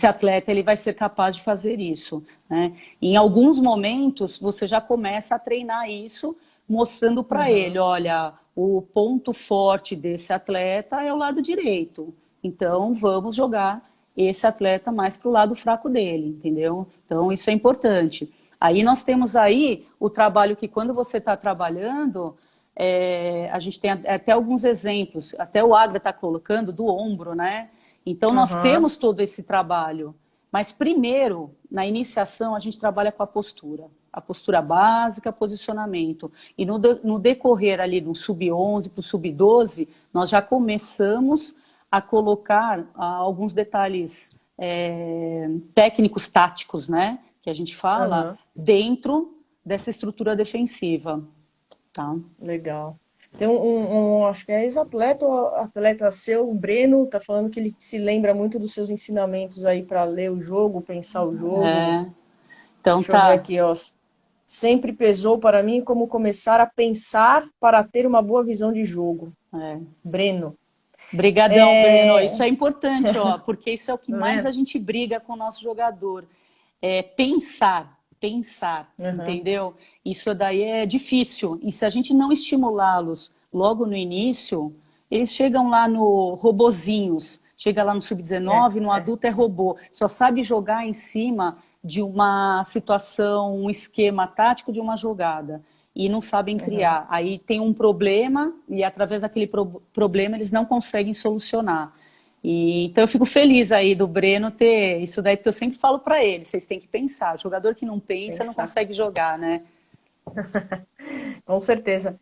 atleta ele vai ser capaz de fazer isso, né? Em alguns momentos, você já começa a treinar isso, mostrando para ele, olha, o ponto forte desse atleta é o lado direito. Então, vamos jogar esse atleta mais para o lado fraco dele, entendeu? Então, isso é importante. Aí nós temos aí o trabalho que quando você está trabalhando, a gente tem até alguns exemplos, até o Agra está colocando do ombro, né? Então, nós temos todo esse trabalho. Mas, primeiro, na iniciação, a gente trabalha com a postura básica, posicionamento. E no decorrer ali do sub-11 para o sub-12, nós já começamos a colocar alguns detalhes técnicos, táticos, né? Que a gente fala, dentro dessa estrutura defensiva. Tá? Legal. Tem acho que é ex-atleta ou atleta seu, o Breno, tá falando que ele se lembra muito dos seus ensinamentos aí para ler o jogo, pensar o jogo. Então, deixa eu ver aqui, ó. Sempre pesou para mim como começar a pensar para ter uma boa visão de jogo. Breno. Brigadão, Breno. Isso é importante, ó, porque isso é o que Tá mais a vendo? gente briga com o nosso jogador. É pensar, entendeu? Isso daí é difícil. E se a gente não estimulá-los logo no início, eles chegam lá no robozinhos, chega lá no sub-19, no adulto é robô, só sabe jogar em cima de uma situação, um esquema tático de uma jogada. E não sabem criar. Aí tem um problema e através daquele problema eles não conseguem solucionar. Então eu fico feliz aí do Breno ter isso daí, porque eu sempre falo para ele, vocês têm que pensar. O jogador que não pensa não consegue jogar, né? Com certeza.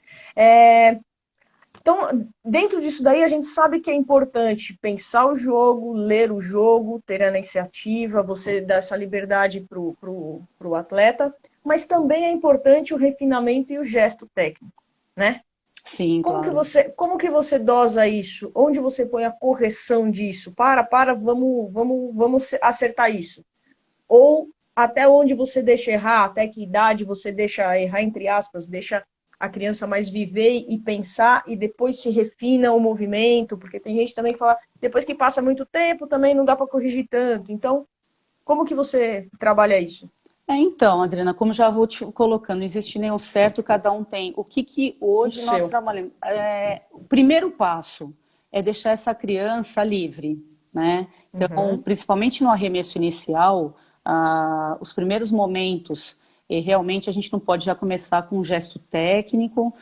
Então, dentro disso daí, a gente sabe que é importante pensar o jogo, ler o jogo, ter a iniciativa, você dar essa liberdade pro atleta, mas também é importante o refinamento e o gesto técnico, né? Sim, claro. Como que você dosa isso? Onde você põe a correção disso? Vamos acertar isso. Ou até onde você deixa errar, até que idade você deixa errar, entre aspas, deixa a criança mais viver e pensar e depois se refina o movimento, porque tem gente também que fala, depois que passa muito tempo também não dá para corrigir tanto. Então, como que você trabalha isso? Então, Adriana, como já vou te colocando, não existe nenhum certo, cada um tem. O que O hoje nós seu. trabalhamos? O primeiro passo é deixar essa criança livre, né? Então, principalmente no arremesso inicial, os primeiros momentos, realmente a gente não pode já começar com um gesto técnico,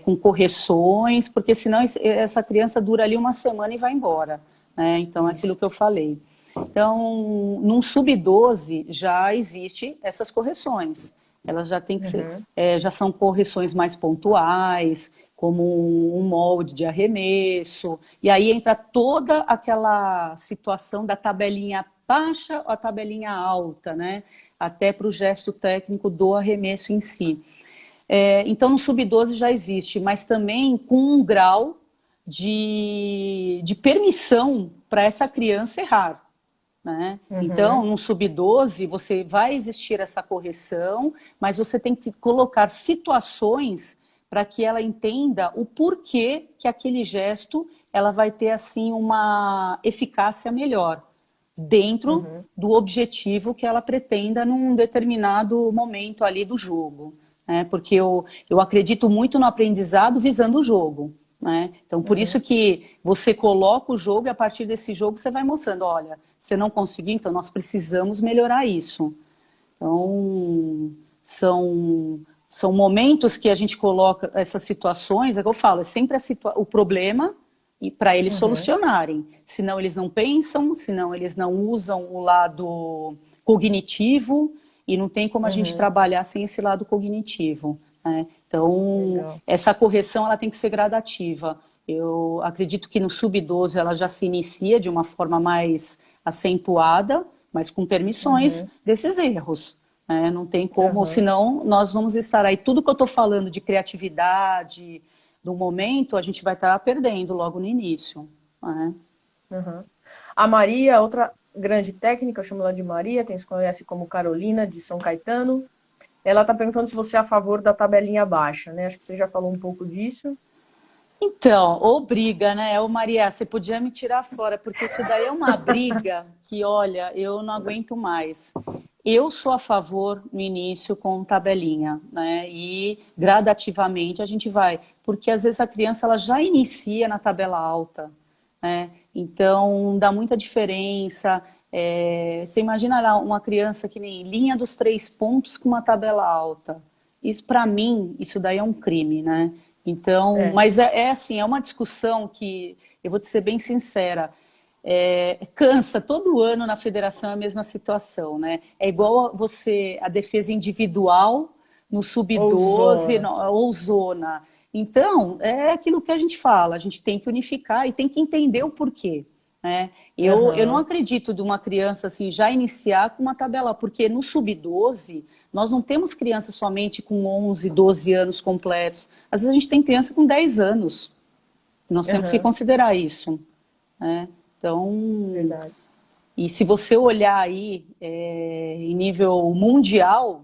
com correções, porque senão essa criança dura ali uma semana e vai embora, né? Então, é aquilo que eu falei. Então, num sub-12 já existe essas correções. Elas já têm que ser, já são correções mais pontuais, como um molde de arremesso. E aí entra toda aquela situação da tabelinha baixa ou a tabelinha alta, né? Até para o gesto técnico do arremesso em si. Então, no sub-12 já existe, mas também com um grau de permissão para essa criança errar. Né? Então, no sub-12, você vai existir essa correção, mas você tem que colocar situações para que ela entenda o porquê que aquele gesto ela vai ter assim uma eficácia melhor dentro do objetivo que ela pretenda num determinado momento ali do jogo. Né? Porque eu acredito muito no aprendizado visando o jogo. Né? Então, por isso que você coloca o jogo e a partir desse jogo você vai mostrando, olha, você não conseguiu, então nós precisamos melhorar isso. Então, são momentos que a gente coloca essas situações, é que eu falo, é sempre o problema e para eles solucionarem. Senão eles não pensam, senão eles não usam o lado cognitivo e não tem como a gente trabalhar sem esse lado cognitivo. Né? Então, Legal. essa correção ela tem que ser gradativa. Eu acredito que no sub-12 ela já se inicia de uma forma mais acentuada, mas com permissões desses erros. Né? Não tem como, senão nós vamos estar aí. Tudo que eu estou falando de criatividade, do momento, a gente vai estar perdendo logo no início. Né? A Maria, outra grande técnica, eu chamo ela de Maria, tem se conhece como Carolina, de São Caetano. Ela está perguntando se você é a favor da tabelinha baixa, né? Acho que você já falou um pouco disso. Então, ou briga, né? Ô Maria, você podia me tirar fora, porque isso daí é uma briga que, olha, eu não aguento mais. Eu sou a favor, no início, com tabelinha, né? E gradativamente a gente vai. Porque às vezes a criança ela já inicia na tabela alta, né? Então dá muita diferença. Você imagina lá uma criança que nem linha dos 3 pontos com uma tabela alta. Isso, para mim, isso daí é um crime, né? Então, É. mas é assim, é uma discussão que, eu vou te ser bem sincera, cansa todo ano na federação é a mesma situação, né? É igual a defesa individual no Ou sub-12 zona. ou zona. Então, é aquilo que a gente fala, a gente tem que unificar e tem que entender o porquê, né? Eu não Aham. acredito de uma criança assim já iniciar com uma tabela, porque no sub-12 nós não temos criança somente com 11, 12 anos completos. Às vezes a gente tem criança com 10 anos. Nós temos que Aham. considerar isso, né? Então, Verdade. e se você olhar aí em nível mundial,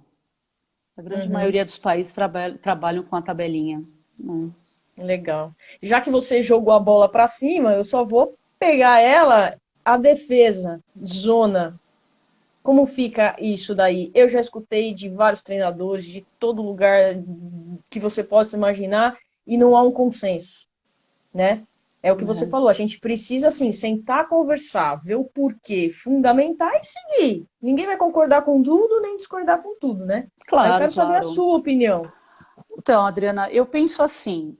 a grande Uhum. maioria dos países trabalham com a tabelinha, né? Legal. Já que você jogou a bola para cima, eu só vou pegar ela, a defesa, zona. Como fica isso daí? Eu já escutei de vários treinadores, de todo lugar que você possa imaginar, e não há um consenso, né? É o que você Uhum. falou, a gente precisa, assim, sentar, conversar, ver o porquê, fundamentar e seguir. Ninguém vai concordar com tudo, nem discordar com tudo, né? Aí eu Claro, quero saber a claro. sua opinião. Então, Adriana, eu penso assim,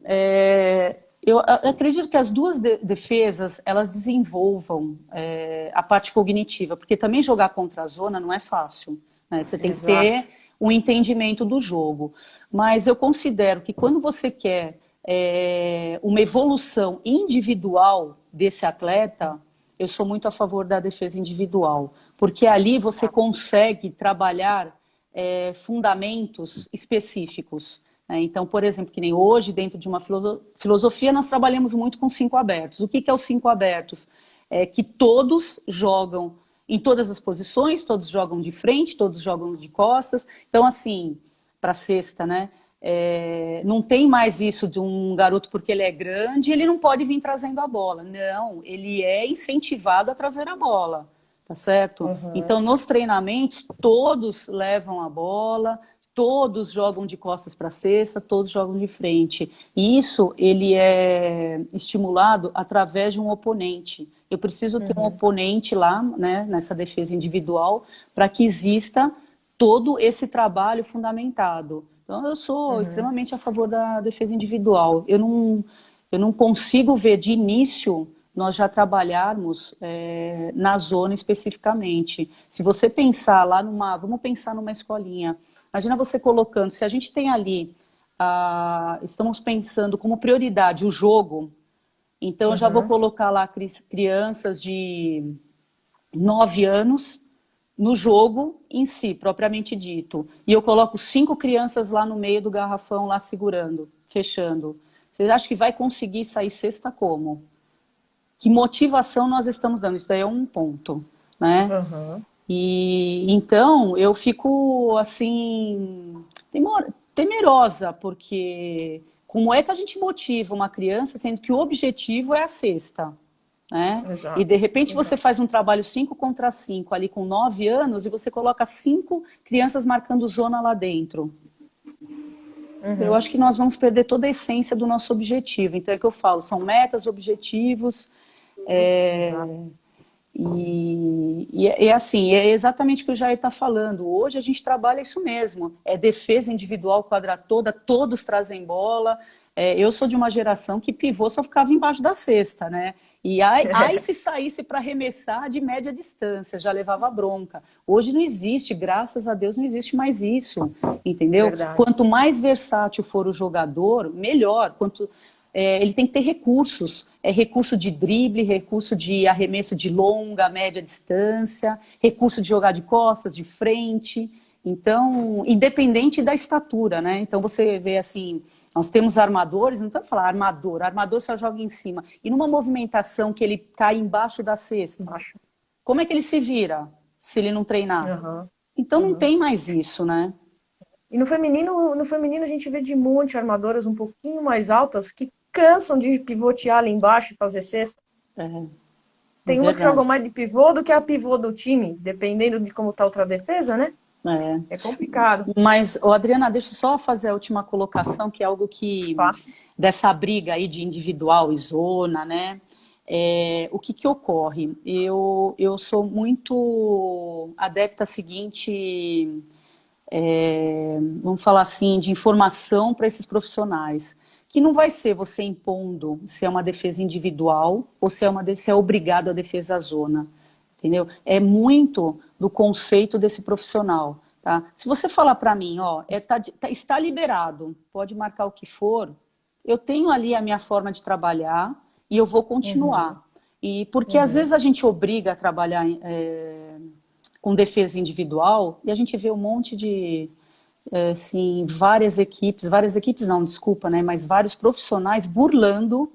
eu acredito que as duas defesas, elas desenvolvam a parte cognitiva, porque também jogar contra a zona não é fácil, né? Você tem que Exato. ter um entendimento do jogo. Mas eu considero que quando você quer uma evolução individual desse atleta, eu sou muito a favor da defesa individual, porque ali você consegue trabalhar fundamentos específicos, né? Então, por exemplo, que nem hoje, dentro de uma filosofia, nós trabalhamos muito com 5 abertos. O que é os 5 abertos? É que todos jogam em todas as posições, todos jogam de frente, todos jogam de costas. Então, assim, para a cesta, né? Não tem mais isso de um garoto porque ele é grande, ele não pode vir trazendo a bola. Não, ele é incentivado a trazer a bola, tá certo? Uhum. Então, nos treinamentos, todos levam a bola, todos jogam de costas para a cesta, todos jogam de frente. E isso, ele é estimulado através de um oponente. Eu preciso ter um Uhum. oponente lá, né, nessa defesa individual, para que exista todo esse trabalho fundamentado. Então, eu sou Uhum. extremamente a favor da defesa individual. Eu não consigo ver de início nós já trabalharmos na zona especificamente. Se você pensar lá vamos pensar numa escolinha. Imagina você colocando, se a gente tem ali, estamos pensando como prioridade o jogo, então eu já vou Uhum. colocar lá crianças de 9 anos no jogo em si, propriamente dito. E eu coloco 5 crianças lá no meio do garrafão, lá segurando, fechando. Vocês acham que vai conseguir sair cesta como? Que motivação nós estamos dando? Isso daí é um ponto, né? Uhum. E então eu fico assim temerosa, porque como é que a gente motiva uma criança sendo que o objetivo é a cesta, né? E Exato. de repente você Exato. faz um trabalho 5 contra 5 ali com 9 anos e você coloca 5 crianças marcando zona lá dentro. Eu Uhum. acho que nós vamos perder toda a essência do nosso objetivo. Então é que eu falo, são metas, objetivos, Exato. e assim, é exatamente o que o Jair está falando. Hoje a gente trabalha isso mesmo. É defesa individual, quadra toda, todos trazem bola. Eu sou de uma geração que pivô só ficava embaixo da cesta, né? E aí se saísse para arremessar de média distância, já levava bronca. Hoje não existe, graças a Deus, não existe mais isso, entendeu? Verdade. Quanto mais versátil for o jogador, melhor. Ele tem que ter recursos. Recurso de drible, recurso de arremesso de longa, média distância, recurso de jogar de costas, de frente. Então, independente da estatura, né? Então você vê assim, Nós temos armadores, não estou falar armador só joga em cima. E numa movimentação que ele cai embaixo da cesta, Acho. como é que ele se vira se ele não treinar? Aham, Então não aham. tem mais isso, né? E no feminino a gente vê de monte armadoras um pouquinho mais altas que cansam de pivotear ali embaixo e fazer cesta. É, é Tem umas que jogam verdade. mais de pivô do que a pivô do time, dependendo de como tá outra defesa, né? É. É complicado. Mas, ô, Adriana, deixa eu só fazer a última colocação, que é algo que, Fácil. dessa briga aí de individual e zona, né? O que que ocorre? Eu sou muito adepta à seguinte, vamos falar assim, de informação para esses profissionais, que não vai ser você impondo se é uma defesa individual ou se é obrigado a defesa à zona, entendeu? É muito do conceito desse profissional, tá? Se você falar para mim, ó, está liberado, pode marcar o que for, eu tenho ali a minha forma de trabalhar e eu vou Uhum, continuar. E porque às uhum. vezes a gente obriga a trabalhar com defesa individual e a gente vê um monte de assim, várias equipes não, desculpa, né, mas vários profissionais burlando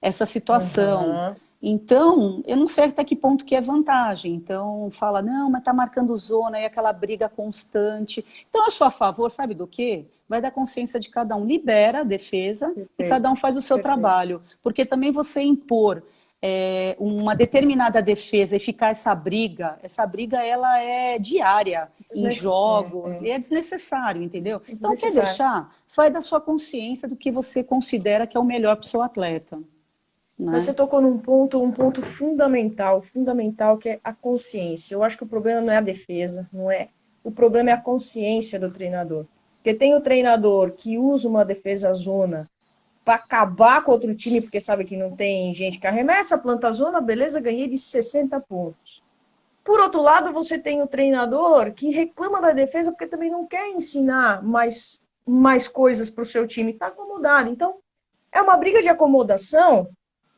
essa situação. Uhum. Então, eu não sei até que ponto que é vantagem. Então, fala, não, mas tá marcando zona e aquela briga constante. Então, eu sou a favor, sabe do quê? Vai dar consciência de cada um, libera a defesa e cada Perfeito, um faz o seu perfeito. trabalho. Porque também você impor uma determinada defesa e ficar essa briga ela é diária em jogos e é desnecessário, entendeu? Então, quer Desnecessário. deixar? Faz da sua consciência do que você considera que é o melhor para o seu atleta, Você né? tocou um ponto fundamental, que é a consciência. Eu acho que o problema não é a defesa, não é. O problema é a consciência do treinador. Porque tem o treinador que usa uma defesa zona para acabar com outro time, porque sabe que não tem gente que arremessa, planta a zona, beleza, ganhei de 60 pontos. Por outro lado, você tem o treinador que reclama da defesa porque também não quer ensinar mais coisas para o seu time, está acomodado. Então, é uma briga de acomodação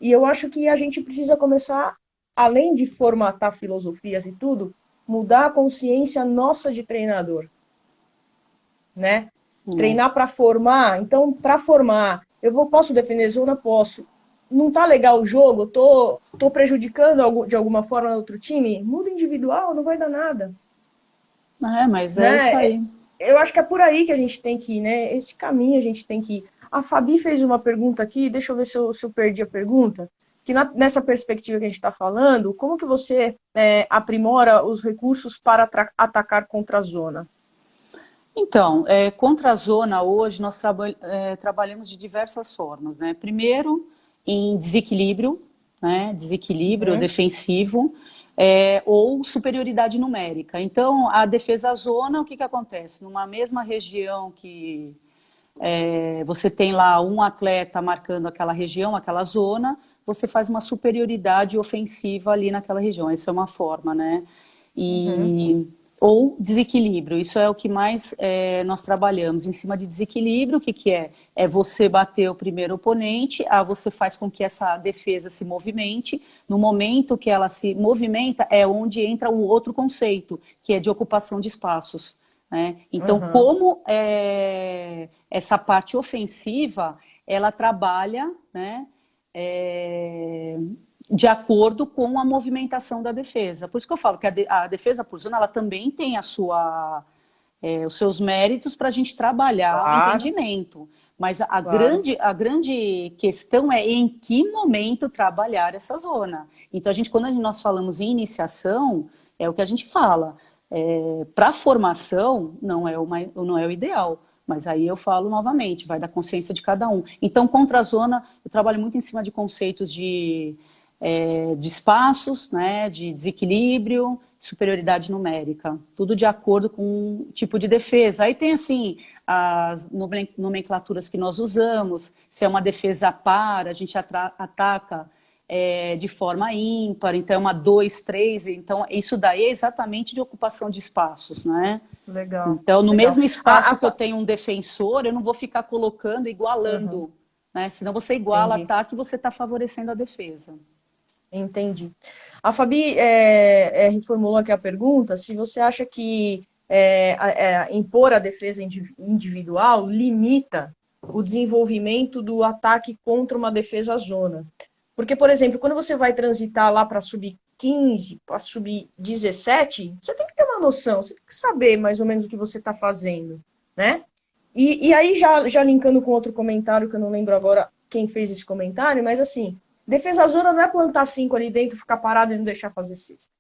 e eu acho que a gente precisa começar, além de formatar filosofias e tudo, mudar a consciência nossa de treinador, né? É. Treinar para formar. Então, para formar, posso defender zona? Posso. Não tá legal o jogo? Tô prejudicando de alguma forma outro time? Muda individual, não vai dar nada, Mas é isso né? aí. Eu acho que é por aí que a gente tem que ir, né? Esse caminho a gente tem que ir. A Fabi fez uma pergunta aqui, deixa eu ver se eu perdi a pergunta. Que nessa perspectiva que a gente está falando, como que você aprimora os recursos para atacar contra a zona? Então, contra a zona hoje nós trabalhamos de diversas formas, né? Primeiro, em desequilíbrio, né? Desequilíbrio Uhum, defensivo, ou superioridade numérica. Então, a defesa à zona, o que que acontece? Numa mesma região que você tem lá um atleta marcando aquela região, aquela zona, você faz uma superioridade ofensiva ali naquela região. Essa é uma forma, né? uhum, E, ou desequilíbrio, isso é o que mais nós trabalhamos. Em cima de desequilíbrio, o que, que é? É você bater o primeiro oponente, você faz com que essa defesa se movimente. No momento que ela se movimenta, é onde entra o outro conceito, que é de ocupação de espaços. Né? Então, uhum, como essa parte ofensiva, ela trabalha, né, é, de acordo com a movimentação da defesa. Por isso que eu falo que a defesa por zona, ela também tem os seus méritos para a gente trabalhar o claro, entendimento. Mas a claro. grande, a grande questão é em que momento trabalhar essa zona. Então, quando nós falamos em iniciação, é o que a gente fala. Para formação, não é o ideal. Mas aí eu falo novamente, vai da consciência de cada um. Então, contra a zona, eu trabalho muito em cima de conceitos de espaços, né, de desequilíbrio, superioridade numérica, tudo de acordo com o tipo de defesa. Aí tem, assim, as nomenclaturas que nós usamos, se é uma defesa par, a gente ataca de forma ímpar, então é uma 2, 3, então isso daí é exatamente de ocupação de espaços, né? Legal, Então, no legal. mesmo A, a, espaço que eu Fa- tenho um defensor, eu não vou ficar colocando, Uhum, igualando, né? Senão você iguala entendi, ataque e você está favorecendo a defesa. entendi. A Fabi reformulou aqui a pergunta, se você acha que impor a defesa individual limita o desenvolvimento do ataque contra uma defesa zona. Porque, por exemplo, quando você vai transitar lá para sub-15, para sub-17, você tem que ter uma noção, você tem que saber mais ou menos o que você está fazendo, né? E aí, já linkando com outro comentário, que eu não lembro agora quem fez esse comentário, mas assim, defesa zona não é plantar 5 ali dentro, ficar parado e não deixar fazer cesta.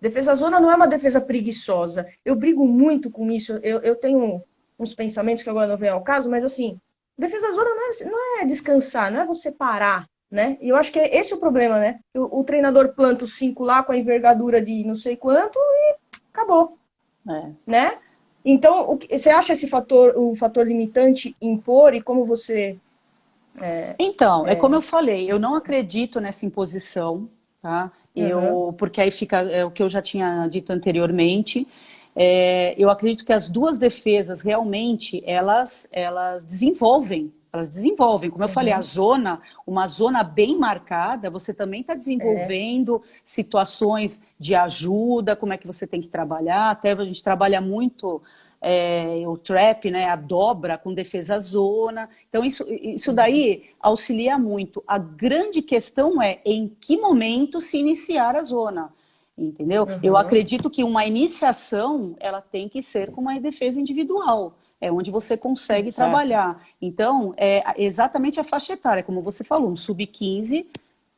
Defesa zona não é uma defesa preguiçosa. Eu brigo muito com isso, eu tenho uns pensamentos que agora não vem ao caso, mas assim, defesa zona não é descansar, não é você parar, né? E eu acho que esse é o problema, né? O treinador planta os 5 lá com a envergadura de não sei quanto e acabou, né? Então, você acha esse fator, o fator limitante impor e como você... Então, é como eu falei, eu não acredito nessa imposição, tá? Porque aí fica o que eu já tinha dito anteriormente. Eu acredito que as duas defesas realmente elas desenvolvem. Elas desenvolvem, como eu falei, uma zona bem marcada, você também está desenvolvendo situações de ajuda, como é que você tem que trabalhar. Até a gente trabalha muito o trap, né, a dobra com defesa zona. Então, isso daí auxilia muito. A grande questão é em que momento se iniciar a zona. Entendeu? Eu acredito que uma iniciação ela tem que ser com uma defesa individual. É onde você consegue trabalhar. Então, é exatamente a faixa etária, como você falou, um sub-15,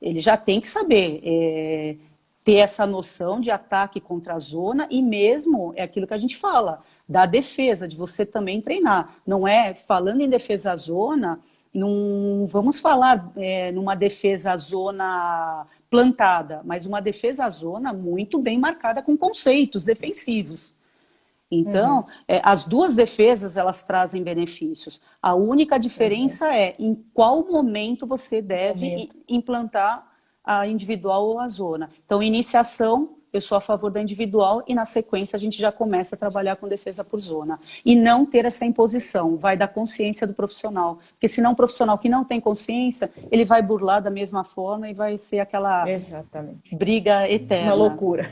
ele já tem que saber ter essa noção de ataque contra a zona e mesmo é aquilo que a gente fala, da defesa, de você também treinar. Não é, falando em defesa zona, não vamos falar numa defesa zona plantada, mas uma defesa zona muito bem marcada com conceitos defensivos. Então, as duas defesas, elas trazem benefícios. A única diferença é em qual momento você deve implantar a individual ou a zona. Então, iniciação, eu sou a favor da individual e na sequência a gente já começa a trabalhar com defesa por zona. E não ter essa imposição, vai da consciência do profissional. Porque senão o profissional que não tem consciência, ele vai burlar da mesma forma e vai ser aquela briga eterna. Uma loucura.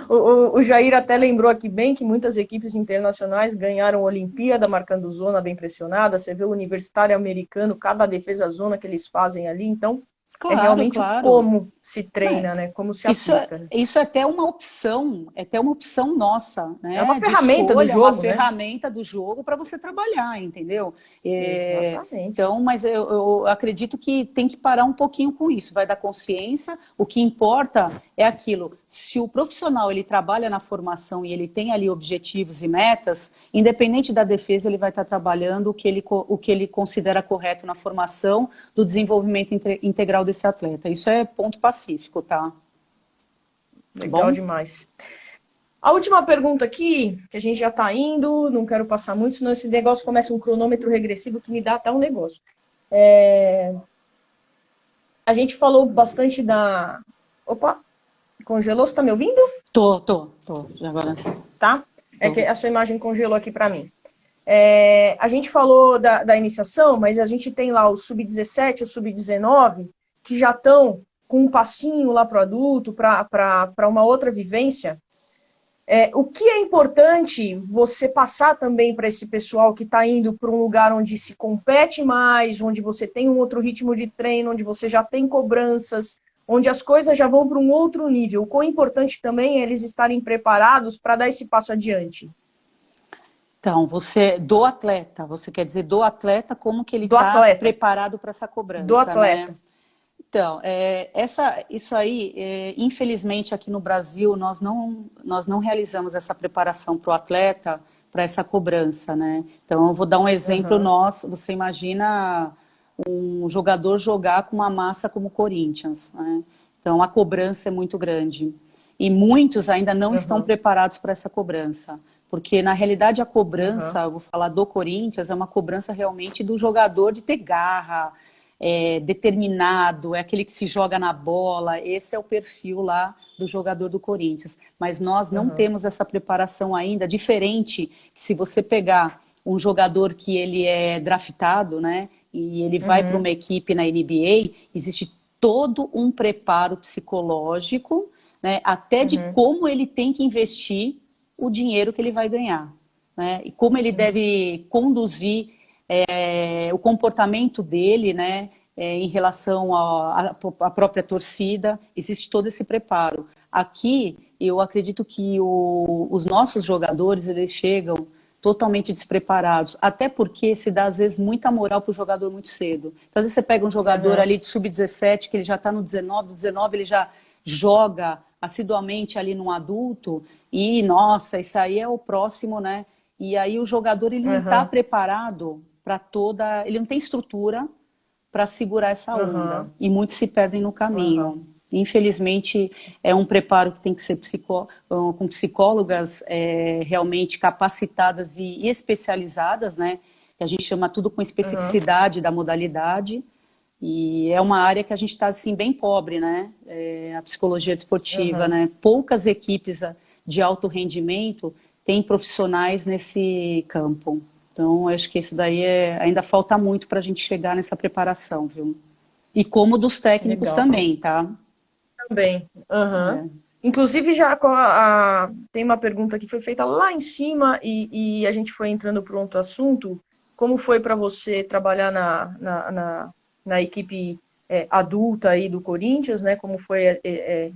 O Jair até lembrou aqui bem que muitas equipes internacionais ganharam a Olimpíada marcando zona bem pressionada. Você vê o universitário americano, cada defesa zona que eles fazem ali, então... Claro, realmente como se treina, né? Como se aplica. Isso é até uma opção, nossa, né? É uma ferramenta do jogo, uma ferramenta do jogo para você trabalhar, entendeu? Exatamente. Então, mas eu acredito que tem que parar um pouquinho com isso, vai da consciência, o que importa é aquilo, se o profissional ele trabalha na formação e ele tem ali objetivos e metas, independente da defesa, ele vai estar trabalhando o que ele considera correto na formação do desenvolvimento integral desse atleta. Isso é ponto pacífico, tá? Legal demais. A última pergunta aqui, que a gente já está indo, não quero passar muito, senão esse negócio começa um cronômetro regressivo que me dá até um negócio. A gente falou bastante da... Opa, congelou? Você está me ouvindo? Tô. Agora. Tá? É que a sua imagem congelou aqui para mim. A gente falou da iniciação, mas a gente tem lá o sub-17, o sub-19, que já estão com um passinho lá para o adulto, para uma outra vivência. O que é importante você passar também para esse pessoal que está indo para um lugar onde se compete mais, onde você tem um outro ritmo de treino, onde você já tem cobranças, onde as coisas já vão para um outro nível. O quão importante também é eles estarem preparados para dar esse passo adiante. Então, do atleta, você quer dizer do atleta, como que ele está preparado para essa cobrança, do atleta. Né? Então, isso aí, infelizmente aqui no Brasil, nós não realizamos essa preparação para o atleta, para essa cobrança, né? Então, eu vou dar um exemplo nosso, você imagina um jogador jogar com uma massa como o Corinthians, né? Então, a cobrança é muito grande. E muitos ainda não estão preparados para essa cobrança. Porque, na realidade, a cobrança, eu vou falar do Corinthians, é uma cobrança realmente do jogador de ter garra, determinado, é aquele que se joga na bola, esse é o perfil lá do jogador do Corinthians. Mas nós não temos essa preparação ainda, diferente que se você pegar um jogador que ele é draftado, né, e ele vai para uma equipe na NBA, existe todo um preparo psicológico, né, até de como ele tem que investir o dinheiro que ele vai ganhar, né? E como ele deve conduzir o comportamento dele, né, em relação à própria torcida, existe todo esse preparo. Aqui, eu acredito que os nossos jogadores, eles chegam totalmente despreparados, até porque se dá, às vezes, muita moral para o jogador muito cedo. Então, às vezes, você pega um jogador ali de sub-17, que ele já está no 19, ele já joga assiduamente ali num adulto, e, nossa, isso aí é o próximo, né? E aí o jogador, ele não está preparado para toda... Ele não tem estrutura para segurar essa onda. E muitos se perdem no caminho. Infelizmente, é um preparo que tem que ser com psicólogas realmente capacitadas e especializadas, né? Que a gente chama tudo com especificidade da modalidade. E é uma área que a gente está assim, bem pobre, né? A psicologia desportiva, né? Poucas equipes de alto rendimento têm profissionais nesse campo. Então, acho que isso daí ainda falta muito para a gente chegar nessa preparação, viu? E como dos técnicos também, tá? Também. Inclusive, tem uma pergunta que foi feita lá em cima e a gente foi entrando para outro assunto. Como foi para você trabalhar na equipe adulta aí do Corinthians, né? Como foi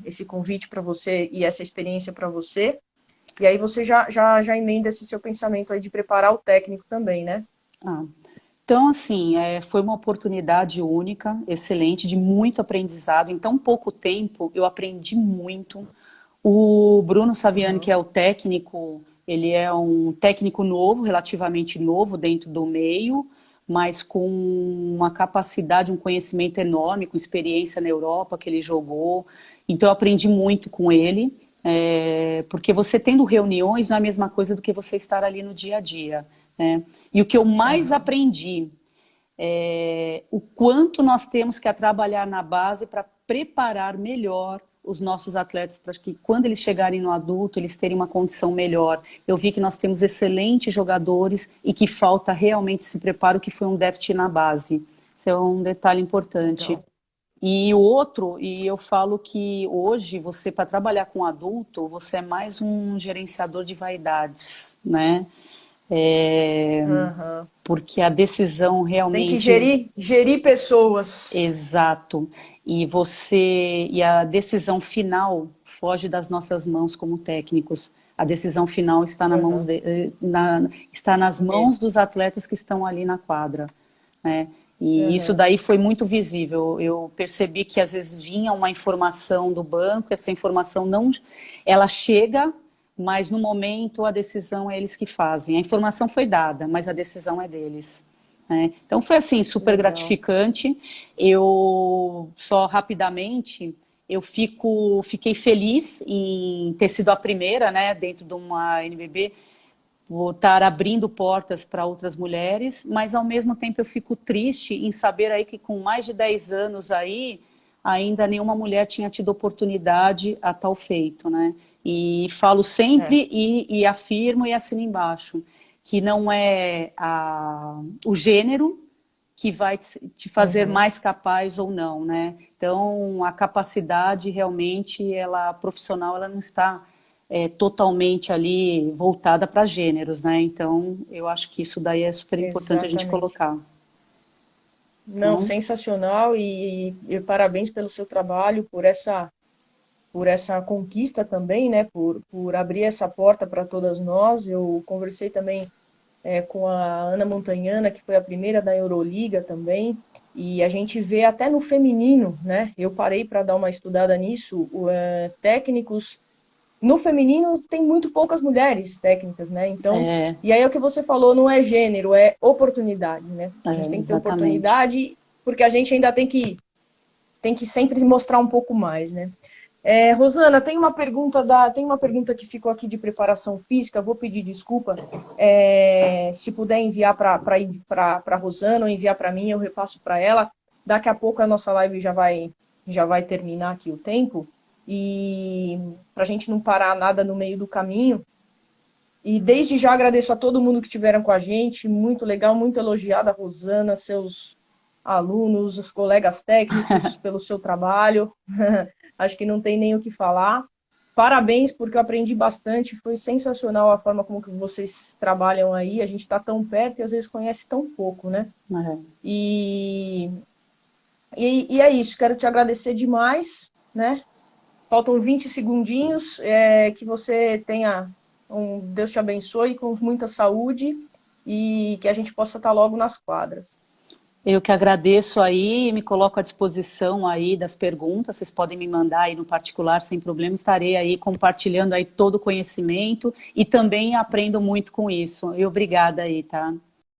esse convite para você e essa experiência para você? E aí você já emenda esse seu pensamento aí de preparar o técnico também, né? Então, assim, foi uma oportunidade única, excelente, de muito aprendizado. Em tão pouco tempo, eu aprendi muito. O Bruno Saviani, que é o técnico, ele é um técnico novo, relativamente novo dentro do meio, mas com uma capacidade, um conhecimento enorme, com experiência na Europa que ele jogou. Então, eu aprendi muito com ele, porque você tendo reuniões não é a mesma coisa do que você estar ali no dia a dia, né? E o que eu mais aprendi é o quanto nós temos que trabalhar na base para preparar melhor os nossos atletas para que quando eles chegarem no adulto eles terem uma condição melhor. Eu vi que nós temos excelentes jogadores e que falta realmente esse preparo, que foi um déficit na base. Isso é um detalhe importante. Legal. E o outro, e eu falo que hoje você, para trabalhar com adulto, você é mais um gerenciador de vaidades, né? Porque a decisão realmente... Tem que gerir pessoas. Exato. E a decisão final foge das nossas mãos como técnicos. A decisão final está, está nas mãos dos atletas que estão ali na quadra, né? E isso daí foi muito visível. Eu percebi que às vezes vinha uma informação do banco, essa informação não... Ela chega... mas no momento a decisão é eles que fazem. A informação foi dada, mas a decisão é deles, né? Então foi assim, super gratificante. Eu, só rapidamente, fiquei feliz em ter sido a primeira, né, dentro de uma NBB, vou estar abrindo portas para outras mulheres, mas ao mesmo tempo eu fico triste em saber aí que com mais de 10 anos aí, ainda nenhuma mulher tinha tido oportunidade a tal feito, né? E falo sempre e afirmo e assino embaixo, que não é o gênero que vai te fazer mais capaz ou não, né? Então, a capacidade realmente, profissional, ela não está totalmente ali voltada para gêneros, né? Então, eu acho que isso daí é super importante a gente colocar. Não, sensacional e parabéns pelo seu trabalho, por essa conquista também, né? Por abrir essa porta para todas nós. Eu conversei também com a Ana Montagnana, que foi a primeira da Euroliga também, e a gente vê até no feminino, né? Eu parei para dar uma estudada nisso, técnicos... No feminino tem muito poucas mulheres técnicas, né? Então, e aí é o que você falou, não é gênero, é oportunidade, né? A gente tem que ter oportunidade, porque a gente ainda tem que sempre mostrar um pouco mais, né? Rosana, tem uma pergunta que ficou aqui de preparação física, vou pedir desculpa. Se puder enviar para a Rosana ou enviar para mim, eu repasso para ela. Daqui a pouco a nossa live já vai terminar aqui o tempo. E para a gente não parar nada no meio do caminho. E desde já agradeço a todo mundo que estiveram com a gente, muito legal, muito elogiada a Rosana, seus alunos, os colegas técnicos pelo seu trabalho, acho que não tem nem o que falar. parabéns, porque eu aprendi bastante, foi sensacional a forma como que vocês trabalham aí, a gente está tão perto e às vezes conhece tão pouco, né? É. E, e é isso, quero te agradecer demais, né? Faltam 20 segundinhos, que você tenha Deus te abençoe com muita saúde e que a gente possa estar logo nas quadras. Eu que agradeço aí, me coloco à disposição aí das perguntas, vocês podem me mandar aí no particular sem problema, estarei aí compartilhando aí todo o conhecimento e também aprendo muito com isso. E obrigada aí, tá?